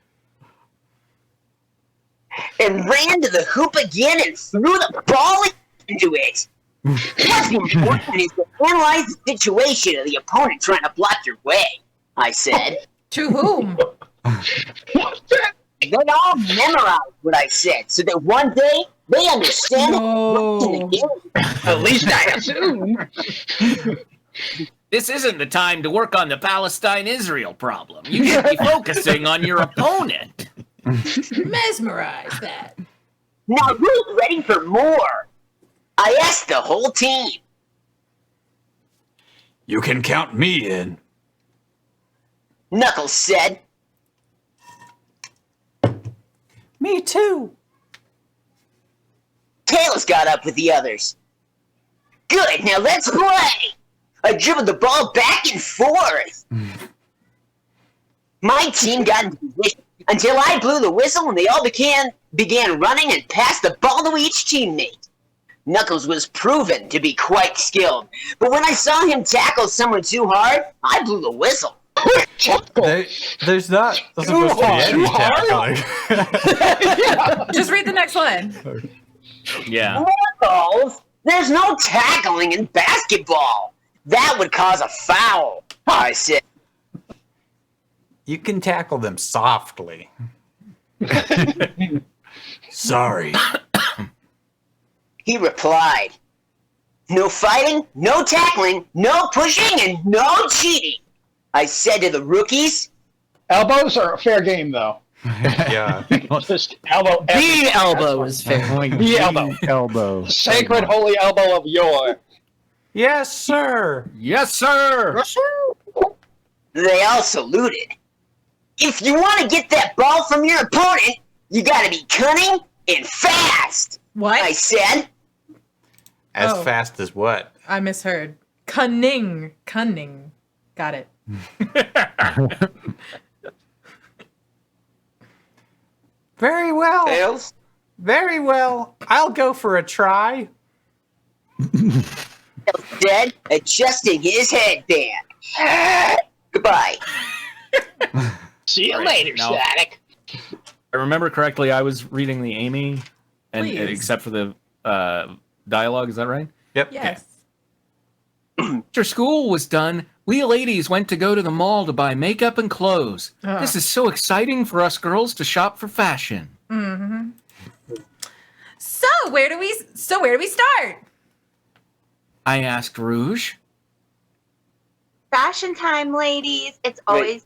And ran to the hoop again and threw the ball into it. What's important is to analyze the situation of the opponent trying to block your way, I said. To whom? They all memorized what I said so that one day they understand what's in the No. game. At least I assume. This isn't the time to work on the Palestine-Israel problem. You should be focusing on your opponent. Mesmerize that. Now who's ready for more? I asked the whole team. You can count me in. Knuckles said. Me too. Tails got up with the others. Good, now let's play! I dribbled the ball back and forth. My team got in position until I blew the whistle and they all began running and passed the ball to each teammate. Knuckles was proven to be quite skilled, but when I saw him tackle someone too hard, I blew the whistle. There's not supposed to be any tackling. Just read the next line. Yeah. Mortals? There's no tackling in basketball. That would cause a foul, I said. You can tackle them softly. Sorry. He replied, no fighting, no tackling, no pushing, and no cheating. I said to the rookies, Elbows are a fair game, though. Yeah. Just elbow. The elbow is fair. The elbow. Elbow. Sacred holy elbow of yore. Yes, sir. Yes, sir. they all saluted. If you want to get that ball from your opponent, you gotta be cunning and fast. What? I said. As Oh. fast as what? I misheard. Cunning. Cunning. Got it. Very well. Tails? Very well. I'll go for a try. Dead, adjusting his headband. Goodbye. See you Right, later, now- Static. I remember correctly, I was reading the Amy, and Please. except for the dialogue, is that right? Yep. Yes. After school was done, we ladies went to go to the mall to buy makeup and clothes. This is so exciting for us girls to shop for fashion. Mm-hmm. So where do we start? I asked Rouge. Fashion time, ladies. It's always.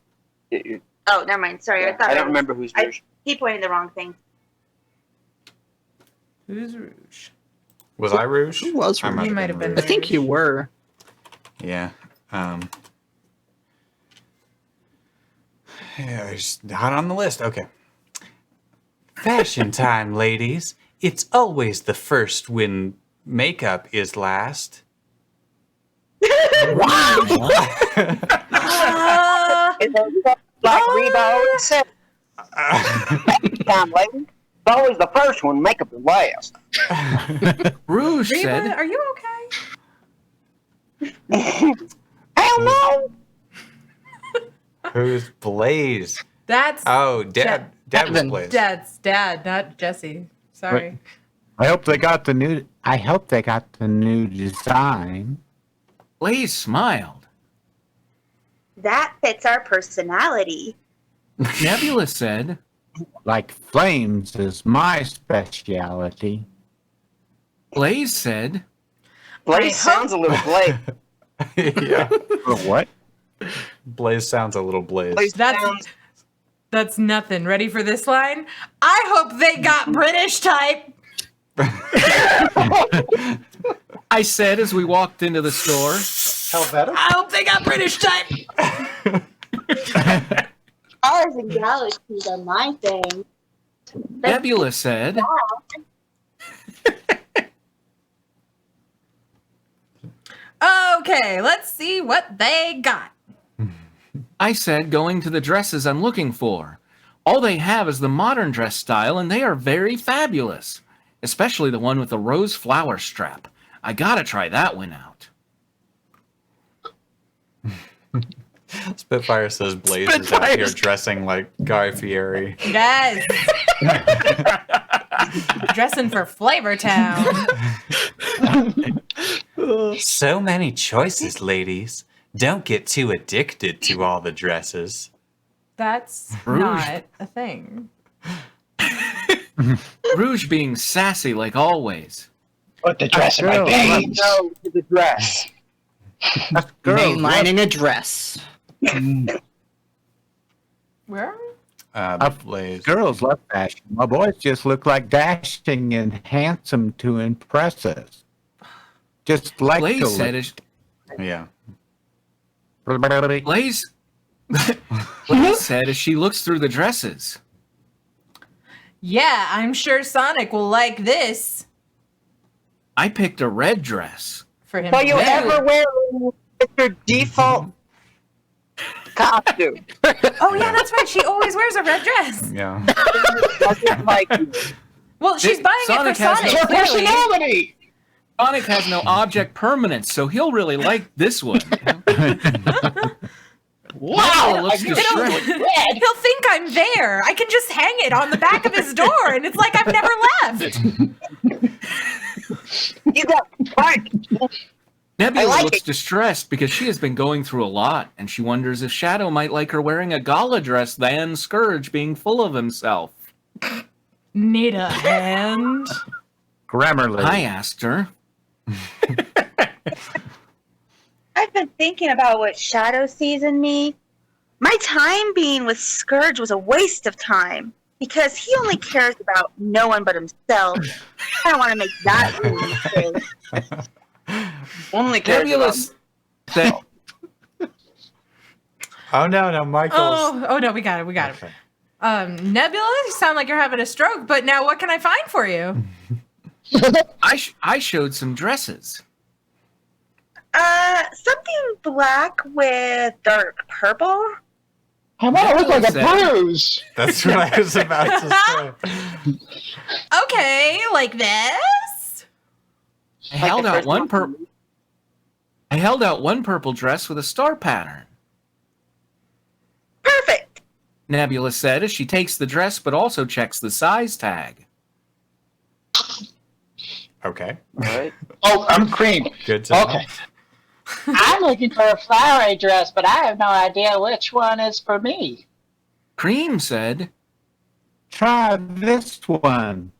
Oh, never mind. Sorry, I thought I don't remember who's Rouge. He pointed the wrong thing. Who's Rouge? Was I Rouge? Who was I Rouge? You might have been I think you were. Yeah. Yeah, it's not on the list. Okay. Fashion time, ladies. It's always the first when makeup is last. Like we've always said. Time, lady. It's always the first one, makeup the last. Rouge Reba, said, are you okay? Hell no! Who's Blaze? That's Oh, Dad. Dad was Evan. Blaze. Dad's dad, not Jesse. Sorry. I hope they got the new design. Blaze smiled. That fits our personality. Nebula said, Like flames is my speciality. Blaze said, Blaze sounds a little Blaze. Yeah. For what? Blaze sounds a little Blaze. Blaze That's sounds. that's nothing. Ready for this line? I hope they got British type. I said as we walked into the store. Helvetica? I hope they got British type. Stars and galaxies are my thing. Nebula said, Okay, let's see what they got. I said going to the dresses I'm looking for. All they have is the modern dress style, and they are very fabulous. Especially the one with the rose flower strap. I gotta try that one out. Spitfire says Blaze is out here dressing like Guy Fieri. Yes. Dressing for Flavor Town. So many choices, ladies. Don't get too addicted to all the dresses. That's Rouge. not a thing. Rouge being sassy like always. Put the dress in my Girl, veins. No to the dress. Mainlining a dress. Where are we? Blaze. Girls love fashion. My boys just look like dashing and handsome to impress us. Just like Blaze to said as Yeah. Blaze Blaze said as she looks through the dresses. Yeah, I'm sure Sonic will like this. I picked a red dress. For him. Will to you do. ever wear your default costume? Oh yeah, that's right. She always wears a red dress. Yeah. Like, Well, she's buying Sonic it for has Sonic. no Her clearly. personality! Sonic has no object permanence, so he'll really like this one. Wow, looks I've just never right. looked red. He'll think I'm there. I can just hang it on the back of his door, and it's like I've never left. You got right. Nebula like looks it. distressed because she has been going through a lot, and she wonders if Shadow might like her wearing a gala dress than Scourge being full of himself. Need a hand? Grammarly. I asked her. I've been thinking about what Shadow sees in me. My time being with Scourge was a waste of time because he only cares about no one but himself. I don't want to make that mistake. Only cares Nebula about said, Oh no, Michael's. Oh no, we got it. Okay. Nebula, you sound like you're having a stroke, but now what can I find for you? I showed some dresses. Something black with dark purple. I want to look like a Nebula bruise. That's what I was about to say. Okay, like this? I held out one purple dress with a star pattern. Perfect. Nebula said as she takes the dress but also checks the size tag. Okay. Right. Oh, I'm cream. Good to know. Okay. I'm looking for a flowery dress, but I have no idea which one is for me. Cream said. Try this one.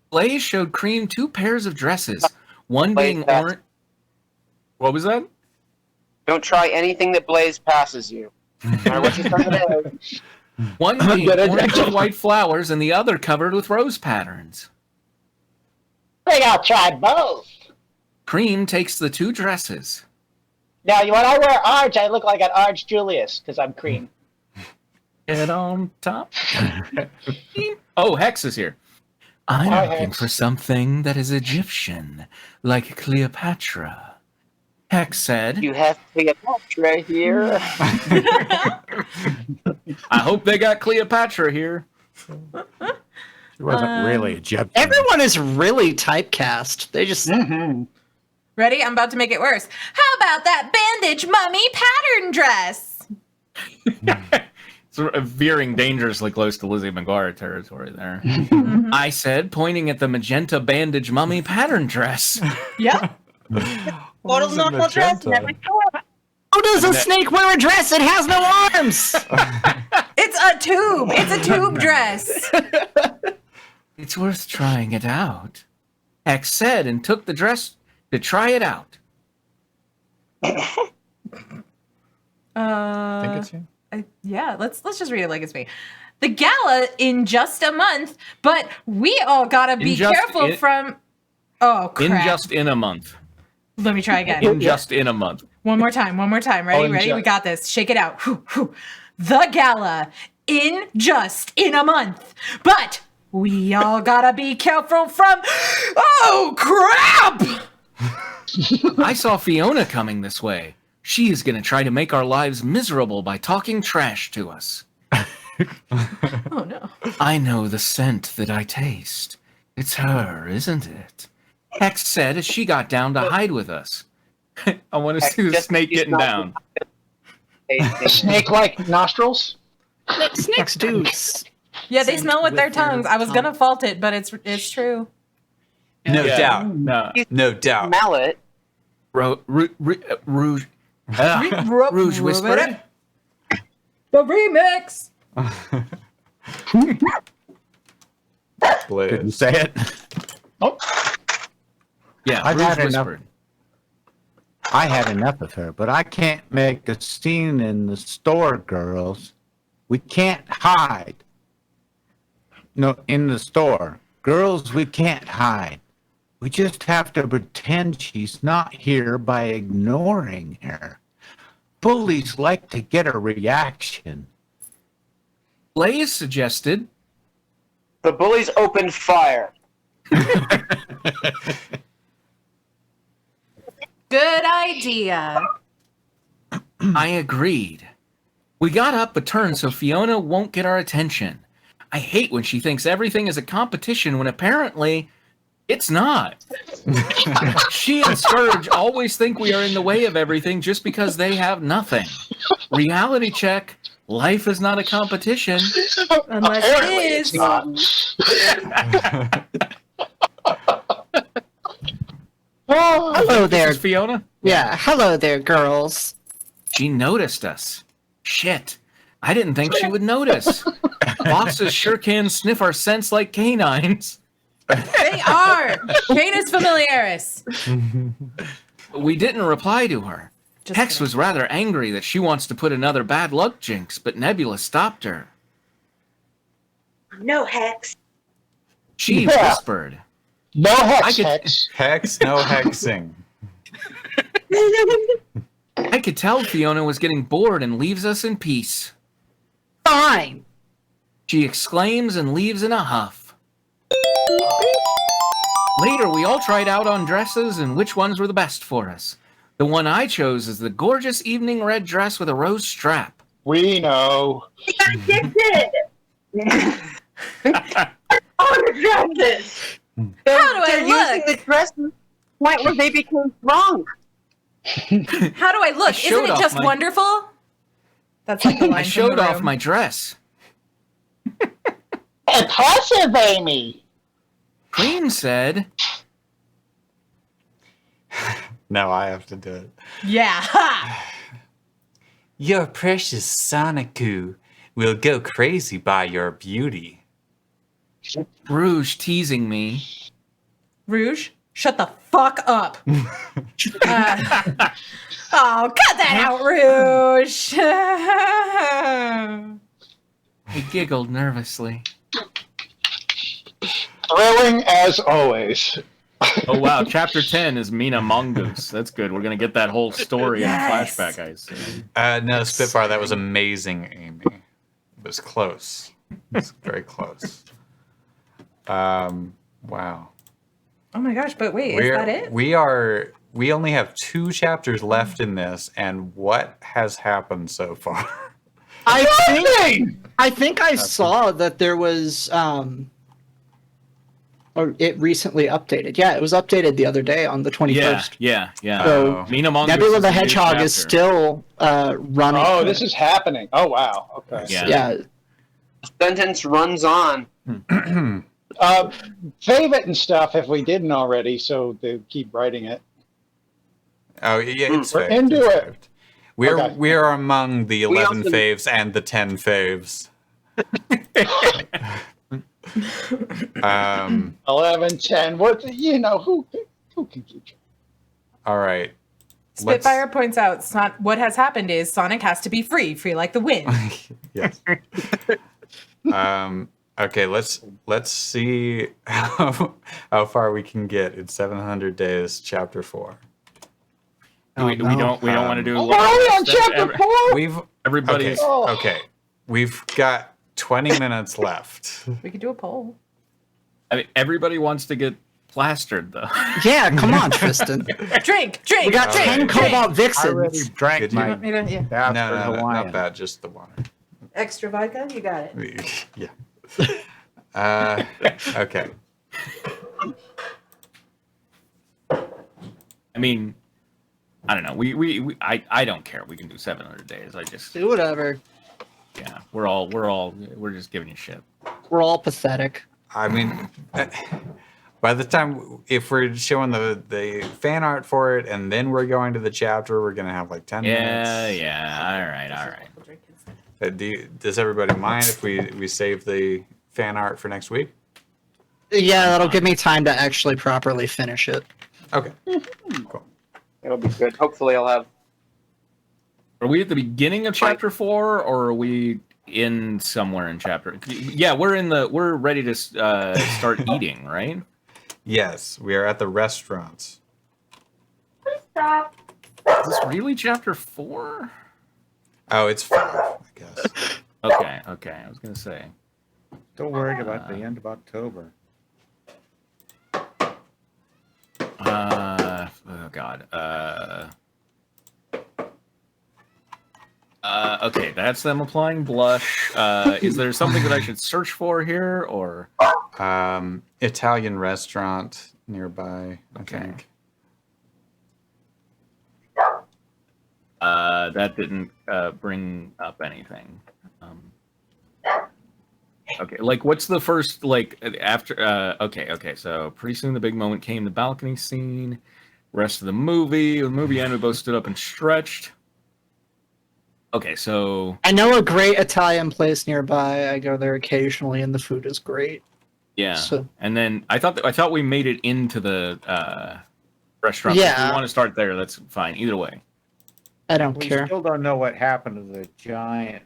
Blaze showed Cream 2 pairs of dresses, one Blaze being passed. orange. What was that? Don't try anything that Blaze passes you. No matter what you think it is. One being orange with white flowers and the other covered with rose patterns. I think I'll try both. Cream takes the 2 dresses. Now, when I wear orange, I look like an orange Julius because I'm cream. Head on top. Oh, Hex is here. I'm Hi, looking Hex. for something that is Egyptian, like Cleopatra. Hex said, You have Cleopatra here. I hope they got Cleopatra here. She wasn't really Egyptian. Everyone is really typecast. They just Ready? I'm about to make it worse. How about that bandage mummy pattern dress? It's veering dangerously close to Lizzie McGuire territory there. I said, pointing at the magenta bandage mummy pattern dress. Yep. Total normal dress. Never saw. how does a snake wear a dress? It has no arms. It's a tube. It's a tube dress. It's worth trying it out. Hex said and took the dress to try it out. Think it's you? Yeah, let's just read it like it's me. The gala in just a month, but we all gotta be careful from. Oh crap! In a month. Let me try again. Just in a month. One more time. Ready? Ready? We got this. Shake it out. The gala in a month, but we all gotta be careful from. Oh crap! I saw Fiona coming this way. She is going to try to make our lives miserable by talking trash to us. Oh no. I know the scent that I taste. It's her, isn't it? Hex said as she got down to hide with us. I want to see the snake getting down. Snake-like nostrils? Snakes do. Yeah, they smell with their with their tongues. I was gonna fault it, but it's true. No doubt. No. No doubt. Smell it. Rouge. Rouge whispered. The remix. Didn't say it. Yeah, I've Rouge had enough. whispered. I had enough of her, but I can't make a scene in the store, girls. We can't hide. No, in the store. Girls, we can't hide. We just have to pretend she's not here by ignoring her. Bullies like to get a reaction. Blaze suggested. The bullies opened fire. Good idea. I agreed. We got up a turn so Fiona won't get our attention. I hate when she thinks everything is a competition when apparently it's not. She and Scourge always think we are in the way of everything just because they have nothing. Reality check. Life is not a competition. Unless it is. Not. Oh, Hello This there. is Fiona. Yeah, hello there, girls. She noticed us. Shit. I didn't think she would notice. Bosses sure can sniff our scents like canines. They are Canis familiaris. We didn't reply to her. Just Hex kidding. was rather angry that she wants to put another bad luck jinx, but Nebula stopped her. No, Hex. She Yeah. whispered. no I hex, could- hex. Hex, no hexing. I could tell Fiona was getting bored and leaves us in peace. Fine. She exclaims and leaves in a huff. Later, we all tried out on dresses and which ones were the best for us. The one I chose is the gorgeous evening red dress with a rose strap. We know. They got addicted. Oh, the dresses. How do I They're using the look? dress to the point where they became strong. How do I look? Isn't showed it off just my- wonderful? That's like the line I from showed The off Room. my dress. Impressive, Amy. Queen said, Now I have to do it. Yeah. Ha! Your precious Sonicu will go crazy by your beauty. Rouge teasing me. Rouge, shut the fuck up. Oh, cut that out, Rouge. I giggled nervously. Thrilling as always. Oh wow, chapter 10 is Mina Mongoose. That's good. We're gonna get that whole story Yes. in a flashback, I assume. No, Spitfire, that was amazing, Amy. It was close. It's very close. Wow. Oh my gosh, but wait, is that it? We only have 2 chapters left in this, and what has happened so far? I think I saw that there was or it recently updated. Yeah, it was updated the other day on the 21st. Yeah. So, Mina Mongoose Nebula is the a new Hedgehog is chapter. still running. Oh, this is happening. Oh, wow. Okay. Yeah. Yeah. Sentence runs on. Save it and stuff if we didn't already, so they keep writing it. Oh, yeah, it's We're faved. into It's it. faved. We're Okay. we are among the We 11 also- faves and the 10 faves. 11, 10. What, who can keep track? All right. Let's- Spitfire points out what has happened is Sonic has to be free like the wind. Yes. Okay, let's see how far we can get in 700 days, chapter 4. We don't want to do. Oh, are we on chapter 4? We've Everybody's. okay. We've got 20 minutes left. We could do a poll. I mean, everybody wants to get plastered, though. Yeah, come on, Tristan. Drink. We got All 10 right. Cobalt I already Vixens. drank Did you- my Want me to- yeah. Bastard No, Hawaiian. not bad. Just the water. Extra vodka? You got it. Yeah. Okay. I mean, I don't know. I don't care. We can do 700 days. Do whatever. Yeah, we're just giving you shit. We're all pathetic. I mean, by the time, if we're showing the fan art for it and then we're going to the chapter, we're going to have like 10 minutes. Yeah. All right. Does everybody mind if we save the fan art for next week? Yeah, that'll give me time to actually properly finish it. Okay. Cool. It'll be good. Hopefully, I'll have. Are we at the beginning of chapter 4, or are we in somewhere in chapter? Yeah, we're ready to start eating, right? Yes, we are at the restaurants. Stop. Is this really chapter 4? Oh, it's 5, I guess. Okay. I was gonna say. Don't worry about the end of October. Oh God. Okay, that's them applying blush. Is there something that I should search for here, or? Italian restaurant nearby, I think. That didn't bring up anything. Okay, like what's the first, like, after okay, so pretty soon the big moment came, the balcony scene. Rest of the movie. The movie ended. We both stood up and stretched. Okay, so I know a great Italian place nearby. I go there occasionally, and the food is great. yeah, So- and then I thought we made it into the restaurant. Yeah. If we want to start there, that's fine. Either way. I don't We care. still don't know what happened to the giant,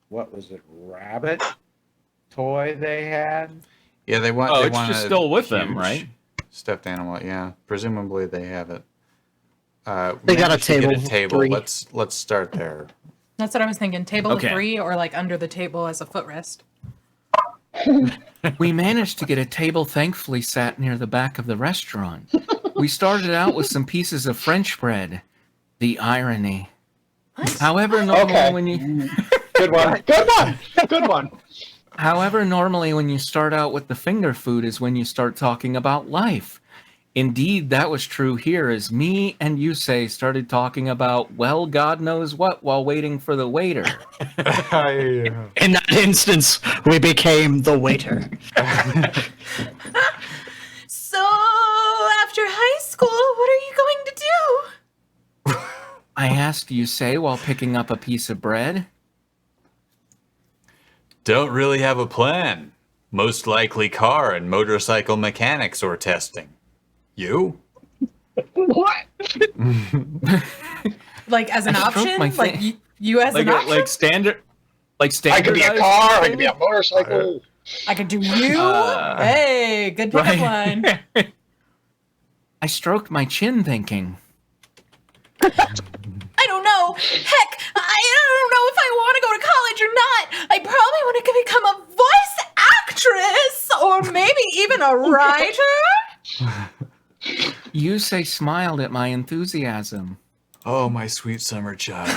what was it, rabbit toy they had? Yeah, they want. Oh, they it's want just a still with them, huge right? Stuffed animal. Yeah, presumably they have it. They got a managed to get table, A table. 3. Let's start there. That's what I was thinking. Table Okay. of 3 or like under the table as a footrest. We managed to get a table thankfully sat near the back of the restaurant. We started out with some pieces of French bread. The irony. However, normally Okay. when you Good one. Good one. Good one. However, normally when you start out with the finger food is when you start talking about life. Indeed, that was true here as me and Yusei started talking about, well, God knows what while waiting for the waiter. In that instance, we became the waiter. So, after high school, what are you going to do? I asked Yusei while picking up a piece of bread. Don't really have a plan. Most likely car and motorcycle mechanics or testing. You? What? Like as an I stroked option? my Like thing. you as Like an option? like standard I could be a car. I could be a motorcycle. I could do you. Hey, good pickup line. I stroked my chin thinking. I don't know. Heck, I don't know if I want to go to college or not. I probably want to become a voice actress or maybe even a writer. Yusei smiled at my enthusiasm. Oh, my sweet summer child.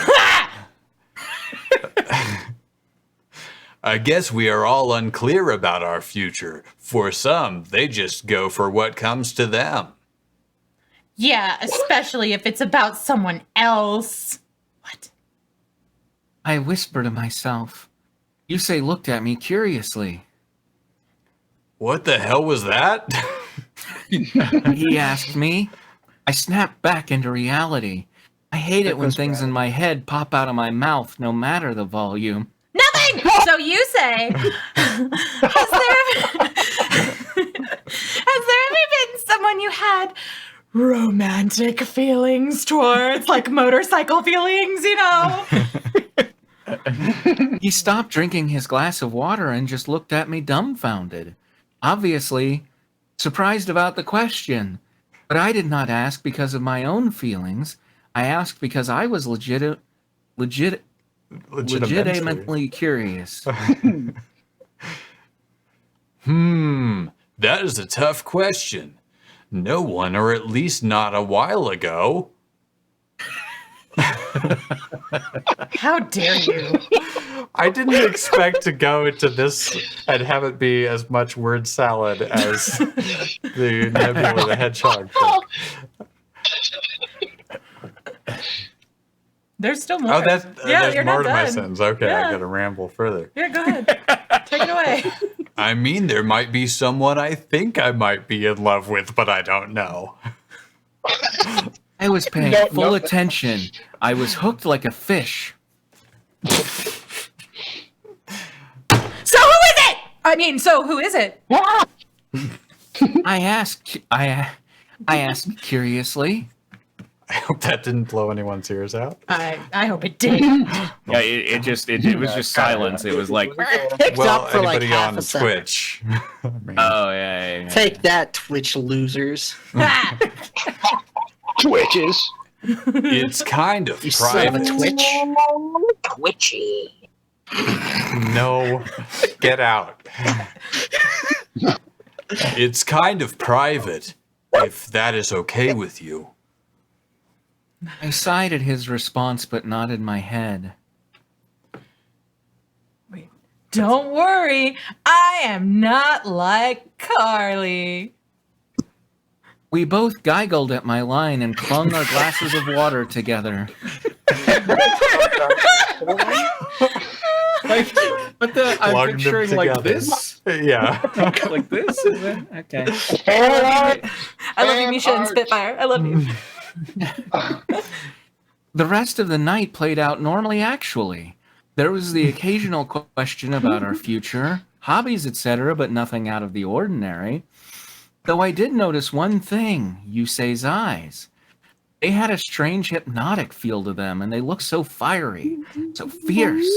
I guess we are all unclear about our future. For some, they just go for what comes to them. Yeah, especially if it's about someone else. What? I whispered to myself. Yusei looked at me curiously. What the hell was that? He asked me. I snapped back into reality. I hate it when things in my head pop out of my mouth, no matter the volume. Nothing! So you say, has there ever been someone you had romantic feelings towards, like motorcycle feelings, you know? He stopped drinking his glass of water and just looked at me dumbfounded. Obviously, surprised about the question. But I did not ask because of my own feelings. I asked because I was legitimately curious. That is a tough question. No one, or at least not a while ago. How dare you? I didn't expect to go into this and have it be as much word salad as the Nebula the Hedgehog thing. There's still more. Oh, that's there's you're more not to my done. sentence. Okay, I Yeah. gotta ramble further. Yeah, go ahead. Take it away. I mean, there might be someone I think I might be in love with, but I don't know. I was paying No, full no. attention. I was hooked like a fish. So who is it? I mean, so who is it? I asked curiously. I hope that didn't blow anyone's ears out. I hope it did. Yeah, it was just silence. It was like, Picked Well, up for like anybody half on a second. Twitch? I mean, oh yeah. Take that, Twitch losers. Twitches. it's kind of You son of a private. Twitch. Twitchy. No, get out. It's kind of private, if that is okay with you. I sighed at his response, but nodded my head. Wait. Don't worry. I am not like Carly. We both giggled at my line and clung our glasses of water together. But I'm Plugged them picturing like together. this. Yeah. Like this? Is it? Okay. I love you, Misha and art. Spitfire. I love you. The rest of the night played out normally, actually. There was the occasional question about our future, hobbies, etc., but nothing out of the ordinary. Though I did notice one thing, Yusei's eyes. They had a strange hypnotic feel to them, and they looked so fiery, so fierce.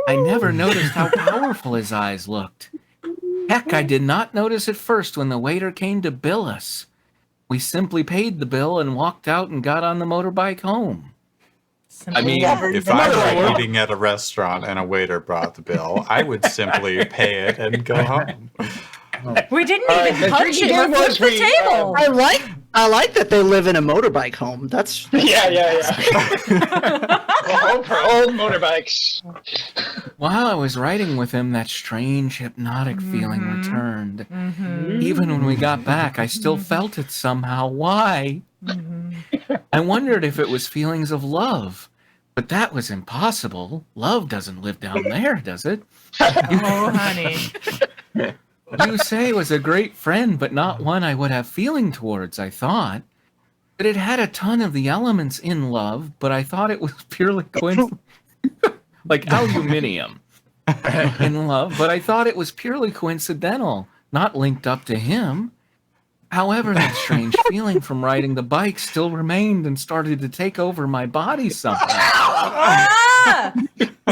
I never noticed how powerful his eyes looked. Heck, I did not notice at first when the waiter came to bill us. We simply paid the bill and walked out and got on the motorbike home. I mean, if I were eating at a restaurant and a waiter brought the bill, I would simply pay it and go home. We didn't even the punch drinking it game or flip was the we, table. I like that they live in a motorbike home. That's Yeah. Home for old motorbikes. While I was riding with him, that strange hypnotic feeling returned. Even when we got back, I still felt it somehow. Why? I wondered if it was feelings of love. But that was impossible. Love doesn't live down there, does it? Oh, honey. Yusei was a great friend, but not one I would have feeling towards, I thought. But it had a ton of the elements in love, but I thought it was purely coincidental. Like aluminium in love, but I thought it was purely coincidental, not linked up to him. However, that strange feeling from riding the bike still remained and started to take over my body somehow. Ah!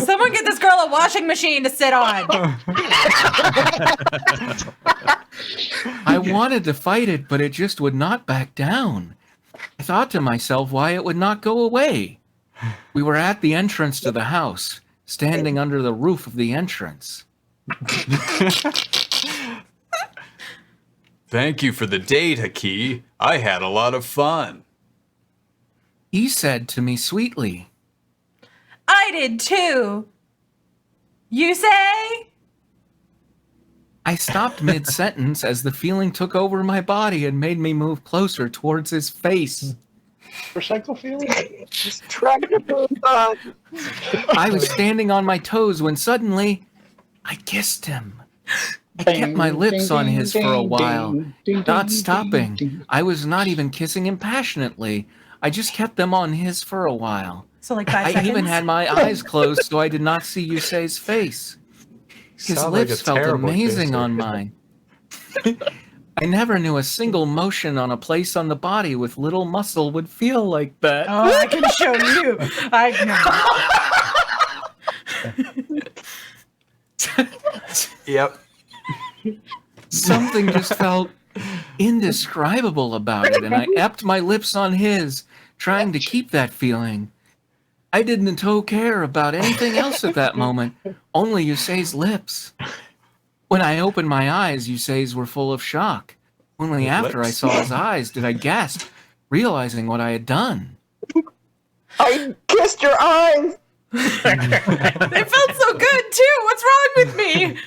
Someone get this girl a washing machine to sit on. I wanted to fight it, but it just would not back down. I thought to myself why it would not go away. We were at the entrance to the house, standing under the roof of the entrance. Thank you for the date, Haki. I had a lot of fun. He said to me sweetly, I did too. You say? I stopped mid-sentence as the feeling took over my body and made me move closer towards his face. Motorcycle feeling? I was standing on my toes when suddenly I kissed him. I kept my lips on his for a while, not stopping. I was not even kissing him passionately. I just kept them on his for a while. So like 5 I seconds? even had my eyes closed so I did not see Yusei's face. His Sound like lips a felt terrible amazing kisser. on mine. I never knew a single motion on a place on the body with little muscle would feel like that. Oh, I can show you. Yep. Something just felt indescribable about it, and I epped my lips on his, trying to keep that feeling. I didn't care about anything else at that moment, only Yusei's lips. When I opened my eyes, Yusei's were full of shock. Only His after lips? I saw his eyes did I gasp, realizing what I had done. I kissed your eyes. They felt so good too. What's wrong with me?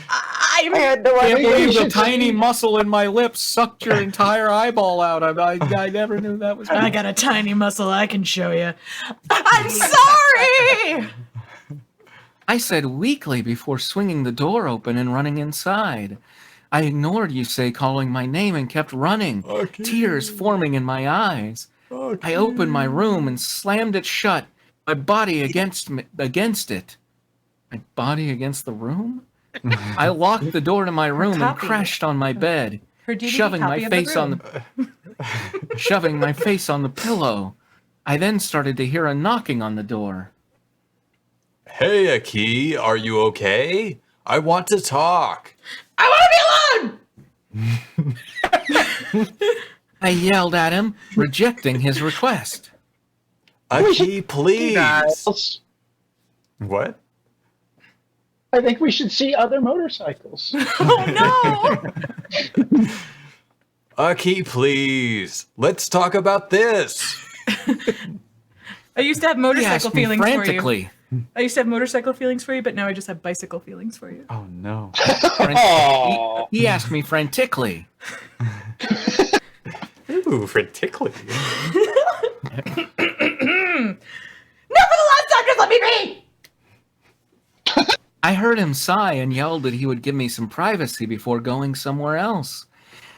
I had no I can't idea. believe the tiny muscle in my lips sucked your entire eyeball out. I never knew that was. I got a tiny muscle I can show you. I'm sorry. I said weakly before swinging the door open and running inside. I ignored Yusei calling my name and kept running, tears forming in my eyes. I opened my room and slammed it shut, my body against it. My body against the room? I locked the door to my room and crashed on my bed, shoving my face on the pillow. I then started to hear a knocking on the door. Hey, Aki, are you okay? I want to talk. I want to be alone. I yelled at him, rejecting his request. Aki, please. Guys, What? I think we should see other motorcycles. Oh no. Aki, please. Let's talk about this. I used to have He motorcycle asked me feelings for you. frantically. I used to have motorcycle feelings for you, but now I just have bicycle feelings for you. Oh, no. He asked me frantically. Ooh, for tickling. No, for the last time, just let me be. I heard him sigh and yelled that he would give me some privacy before going somewhere else.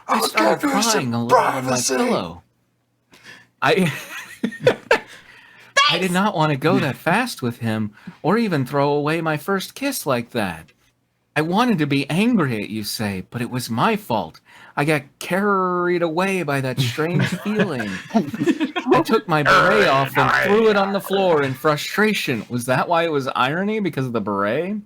I started crying a little on my pillow. I did not want to go that fast with him, or even throw away my first kiss like that. I wanted to be angry at Yusei, but it was my fault. I got carried away by that strange feeling. I took my beret off and threw it on the floor in frustration. Was that why it was irony? Because of the beret?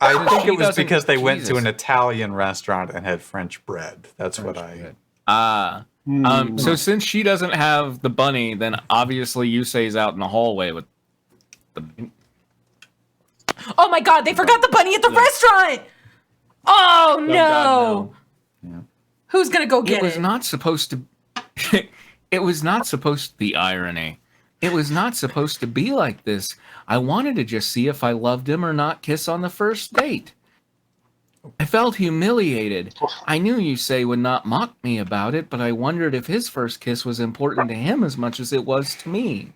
I think it was because they went to an Italian restaurant and had French bread. That's what I... So since she doesn't have the bunny, then obviously Yusei's out in the hallway with the... Oh my god, they forgot the bunny at the restaurant! Oh no! God, no. Yeah. Who's gonna go get it? It was not supposed to... It was not supposed to be irony. It was not supposed to be like this. I wanted to just see if I loved him or not kiss on the first date. I felt humiliated. I knew Yusei would not mock me about it, but I wondered if his first kiss was important to him as much as it was to me.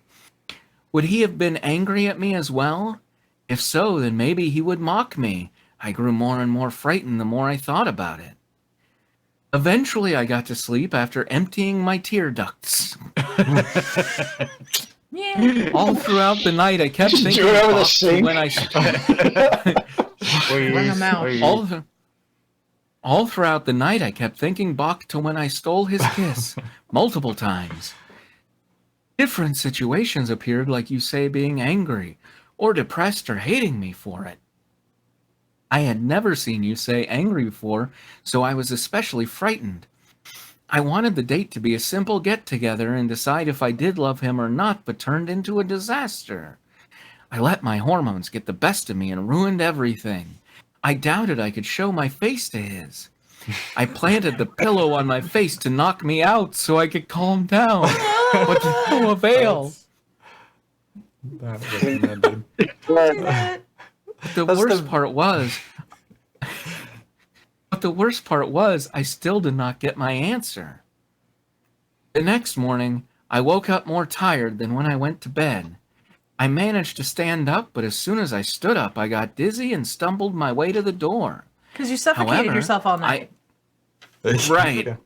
Would he have been angry at me as well? If so, then maybe he would mock me. I grew more and more frightened the more I thought about it. Eventually, I got to sleep after emptying my tear ducts. Yeah. All throughout the night, I kept thinking Do it over the Bach sink. when Bring 'em out. all throughout the night, I kept thinking Bach to when I stole his kiss multiple times. Different situations appeared, like Yusei being angry, or depressed, or hating me for it. I had never seen Yusei angry before, so I was especially frightened. I wanted the date to be a simple get-together and decide if I did love him or not, but turned into a disaster. I let my hormones get the best of me and ruined everything. I doubted I could show my face to his. I planted the pillow on my face to knock me out so I could calm down, but to no avail. That wasn't ended. The worst part was, I still did not get my answer. The next morning, I woke up more tired than when I went to bed. I managed to stand up, but as soon as I stood up, I got dizzy and stumbled my way to the door. Because you suffocated yourself all night. Right.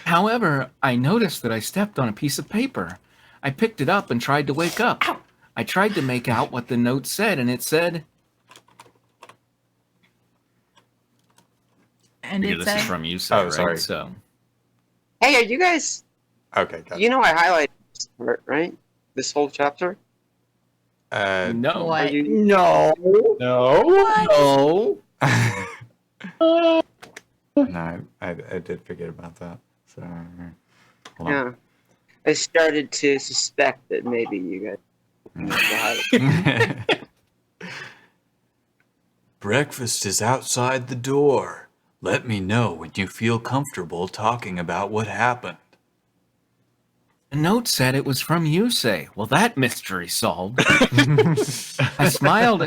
However, I noticed that I stepped on a piece of paper. I picked it up and tried to wake up. Ow. I tried to make out what the note said, and it said... And it this said... is from you, Oh, sorry. right? So, Hey, are you guys? Okay, got You know I highlighted this part, right? This whole chapter. no. What? Are you? No. No. No. No, I did forget about that. So, hold on. Yeah. I started to suspect that maybe you guys. Breakfast is outside the door. Let me know when you feel comfortable talking about what happened. The note said it was from Yusei. Well, that mystery solved. I smiled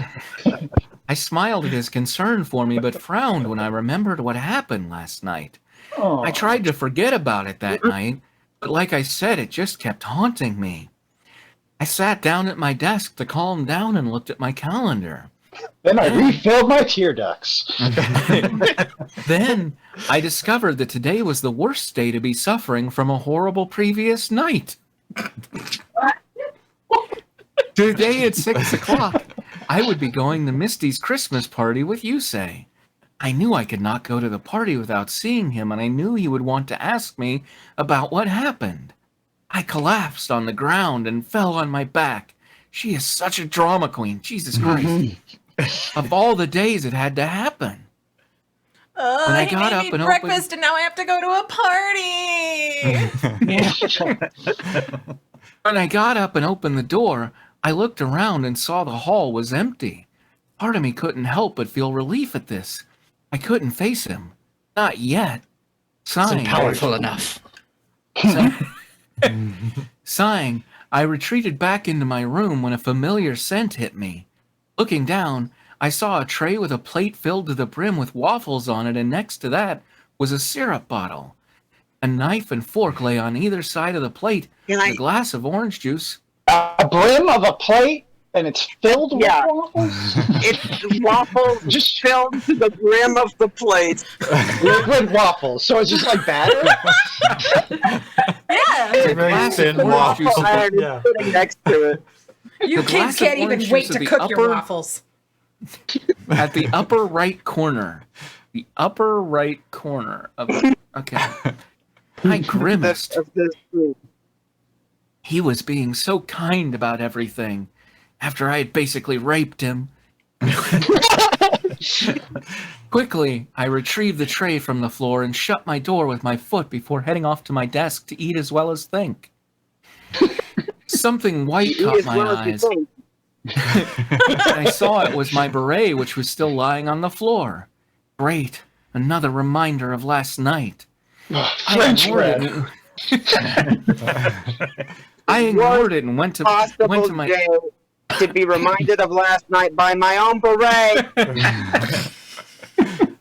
at his concern for me, but frowned when I remembered what happened last night. Oh. I tried to forget about it that night, but like I said, it just kept haunting me. I sat down at my desk to calm down and looked at my calendar. Then I refilled my tear ducts. Then I discovered that today was the worst day to be suffering from a horrible previous night. Today at 6 o'clock, I would be going to Misty's Christmas party with Yusei. I knew I could not go to the party without seeing him, and I knew he would want to ask me about what happened. I collapsed on the ground and fell on my back. She is such a drama queen. Jesus Christ. Of all the days it had to happen. When I He got made up me and breakfast and now I have to go to a party. When I got up and opened the door, I looked around and saw the hall was empty. Part of me couldn't help but feel relief at this. I couldn't face him. Not yet. Sighing. Powerful enough. Sighing, I retreated back into my room when a familiar scent hit me. Looking down, I saw a tray with a plate filled to the brim with waffles on it, and next to that was a syrup bottle. A knife and fork lay on either side of the plate, and a glass of orange juice. A brim of a plate? And it's filled with Yeah. waffles? It's waffles just filled to the brim of the plate. Liquid waffles. So it's just like batter? Yeah. It's a very thin waffle. Waffle iron is Yeah. sitting next to it. You The kids glass of can't even orange wait juice to at cook the your upper- waffles. At the upper right corner. The upper right corner of okay. I grimaced. Of this food. He was being so kind about everything after I had basically raped him. Quickly, I retrieved the tray from the floor and shut my door with my foot before heading off to my desk to eat as well as think. Something white Eat caught as my well as you eyes. think. I saw it was my beret, which was still lying on the floor. Great, another reminder of last night. I French ignored bread. it. I ignored it and went to Possible my. day to be reminded of last night by my own beret.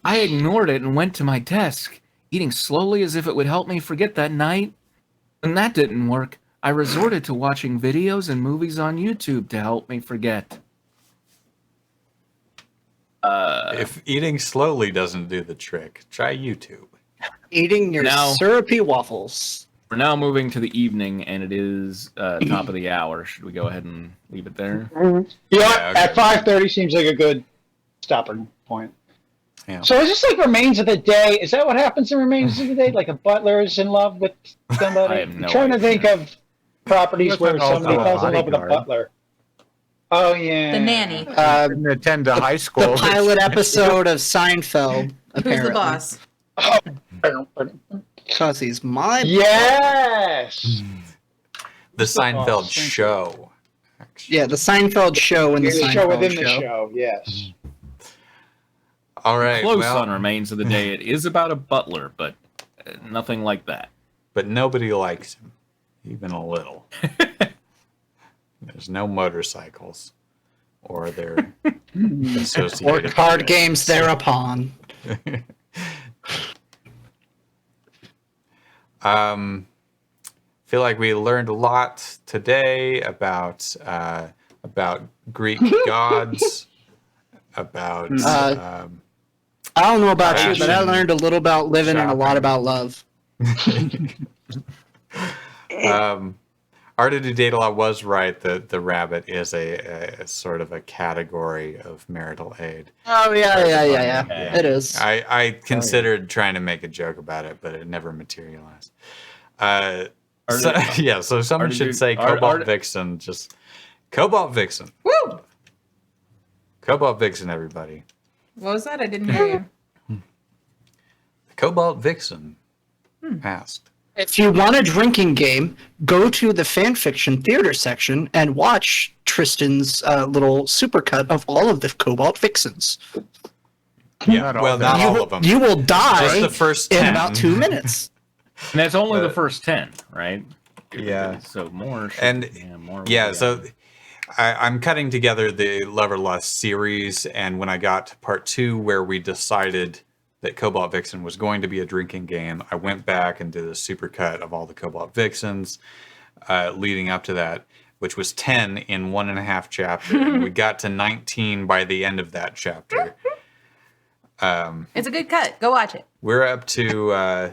I ignored it and went to my desk, eating slowly as if it would help me forget that night. When that didn't work, I resorted to watching videos and movies on YouTube to help me forget. If eating slowly doesn't do the trick, try YouTube. Eating your Now- syrupy waffles. We're now moving to the evening, and it is top of the hour. Should we go ahead and leave it there? You know what? Yeah, okay. At 5:30 seems like a good stopping point. Yeah. So is this like Remains of the Day? Is that what happens in Remains of the Day? Like a butler is in love with somebody? I have no I'm trying to idea. think of properties That's where also somebody a falls in love with a bodyguard. butler. Oh, yeah. The nanny. Didn't attend to high school. The pilot episode of Seinfeld, Who's apparently. the boss? Because he's my Yes! The Seinfeld Oh, show. Yeah, the Seinfeld show and the In the Seinfeld show within show. the show, yes. All right. Close well, on Remains of the Day. It is about a butler, but nothing like that. but nobody likes him, even a little. There's no motorcycles or their Or associated card games thereupon. Feel like we learned a lot today about Greek gods, about I don't know about you, but I Fashion. learned a little about living and a lot Shopping. about love. Art of the Daedalus was right that the rabbit is a sort of a category of marital aid. Oh, yeah. Yeah. It is. I considered trying to make a joke about it, but it never materialized. So someone Art- should say Art- Cobalt Art- Vixen. Just Cobalt Vixen. Woo! Cobalt Vixen, everybody. What was that? I didn't hear you. Cobalt Vixen asked. If you want a drinking game, go to the fanfiction theater section and watch Tristan's little supercut of all of the Cobalt Vixens. Yeah, well, not you, all of them. You will die Just the first in 10. about 2 minutes. And that's only the But- first 10, right? Yeah. So more. And more. yeah, so I'm cutting together the Love or Lust series, and when I got to part 2, where we decided that Cobalt Vixen was going to be a drinking game, I went back and did a supercut of all the Cobalt Vixens leading up to that, which was 10 in 1.5 chapter. And we got to 19 by the end of that chapter. It's a good cut. Go watch it. We're up to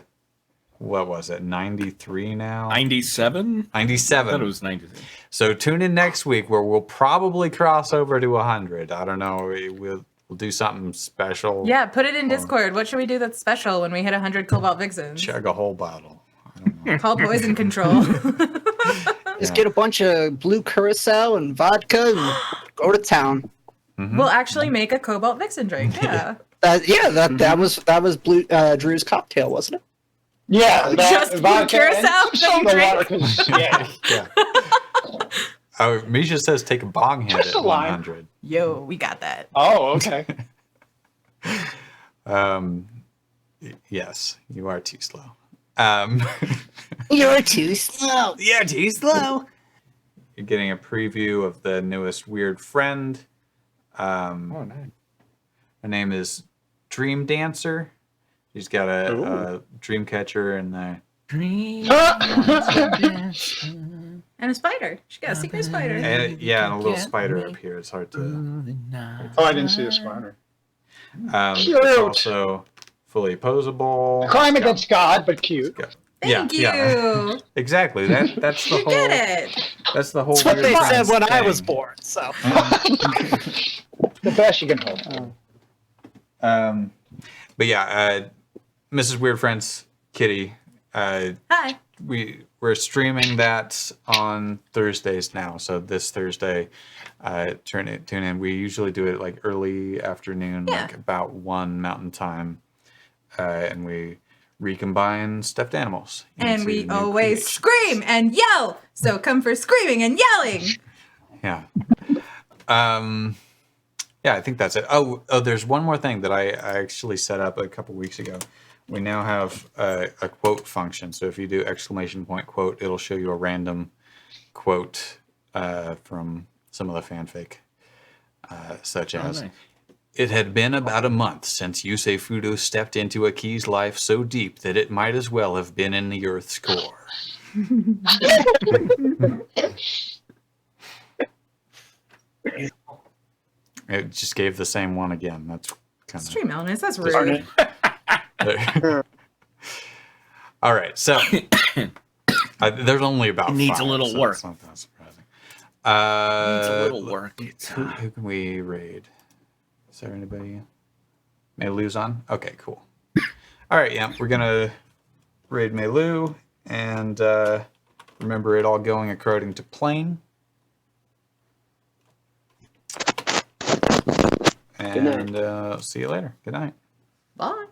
what was it, 93 now? 97? I 97. thought it was 93. So tune in next week where we'll probably cross over to 100. I don't know. We'll do something special. Yeah, put it in Discord. What should we do that's special when we hit 100 Cobalt Vixens? Chug a whole bottle. I don't know. Call poison control. Just get a bunch of blue curacao and vodka and go to town. We'll actually make a Cobalt Vixen drink. Yeah. That was Blue Drew's cocktail, wasn't it? Yeah. Just blue vodka and curacao some that you of the water, 'cause, yeah. Yeah. Oh, Misha says take a bong hit Just at a line. 100. Yo, we got that. Oh, okay. Yes, you are too slow. You're too slow. You're too slow. You're getting a preview of the newest weird friend. Oh, nice. Her name is Dream Dancer. She's got a dream catcher and the Dream. And a spider. She got a secret spider. And, yeah, and a little spider up here. It's hard to. Oh, I didn't see the spider. It's also fully posable. Crime against God, but cute. Thank you. Yeah. Exactly. That's the You whole. get it. That's the whole. That's what Weird they said Friends when I thing. was born. So The best you can hope. But yeah, Mrs. Weird Friends Kitty. Hi. We're streaming that on Thursdays now. So this Thursday, tune in. We usually do it like early afternoon, like about 1 Mountain Time, and we recombine stuffed animals. And we into new always creations. scream and yell. So come for screaming and yelling. Yeah. Yeah, I think that's it. Oh, there's one more thing that I actually set up a couple weeks ago. We now have a quote function. So if you do ! quote, it'll show you a random quote from some of the fanfic, such as, nice. "It had been about a month since Yusei Fudo stepped into Aki's life so deep that it might as well have been in the Earth's core." It just gave the same one again. That's kind of Stream elements. That's rude. all right. So there's only about It needs 5, a little so work. it's not that surprising. It's a little work. Who can we raid? Is there anybody? Meilu's on? Okay, cool. All right, yeah, we're gonna raid Meilu, and remember it all going according to plan. And see you later. Good night. Bye.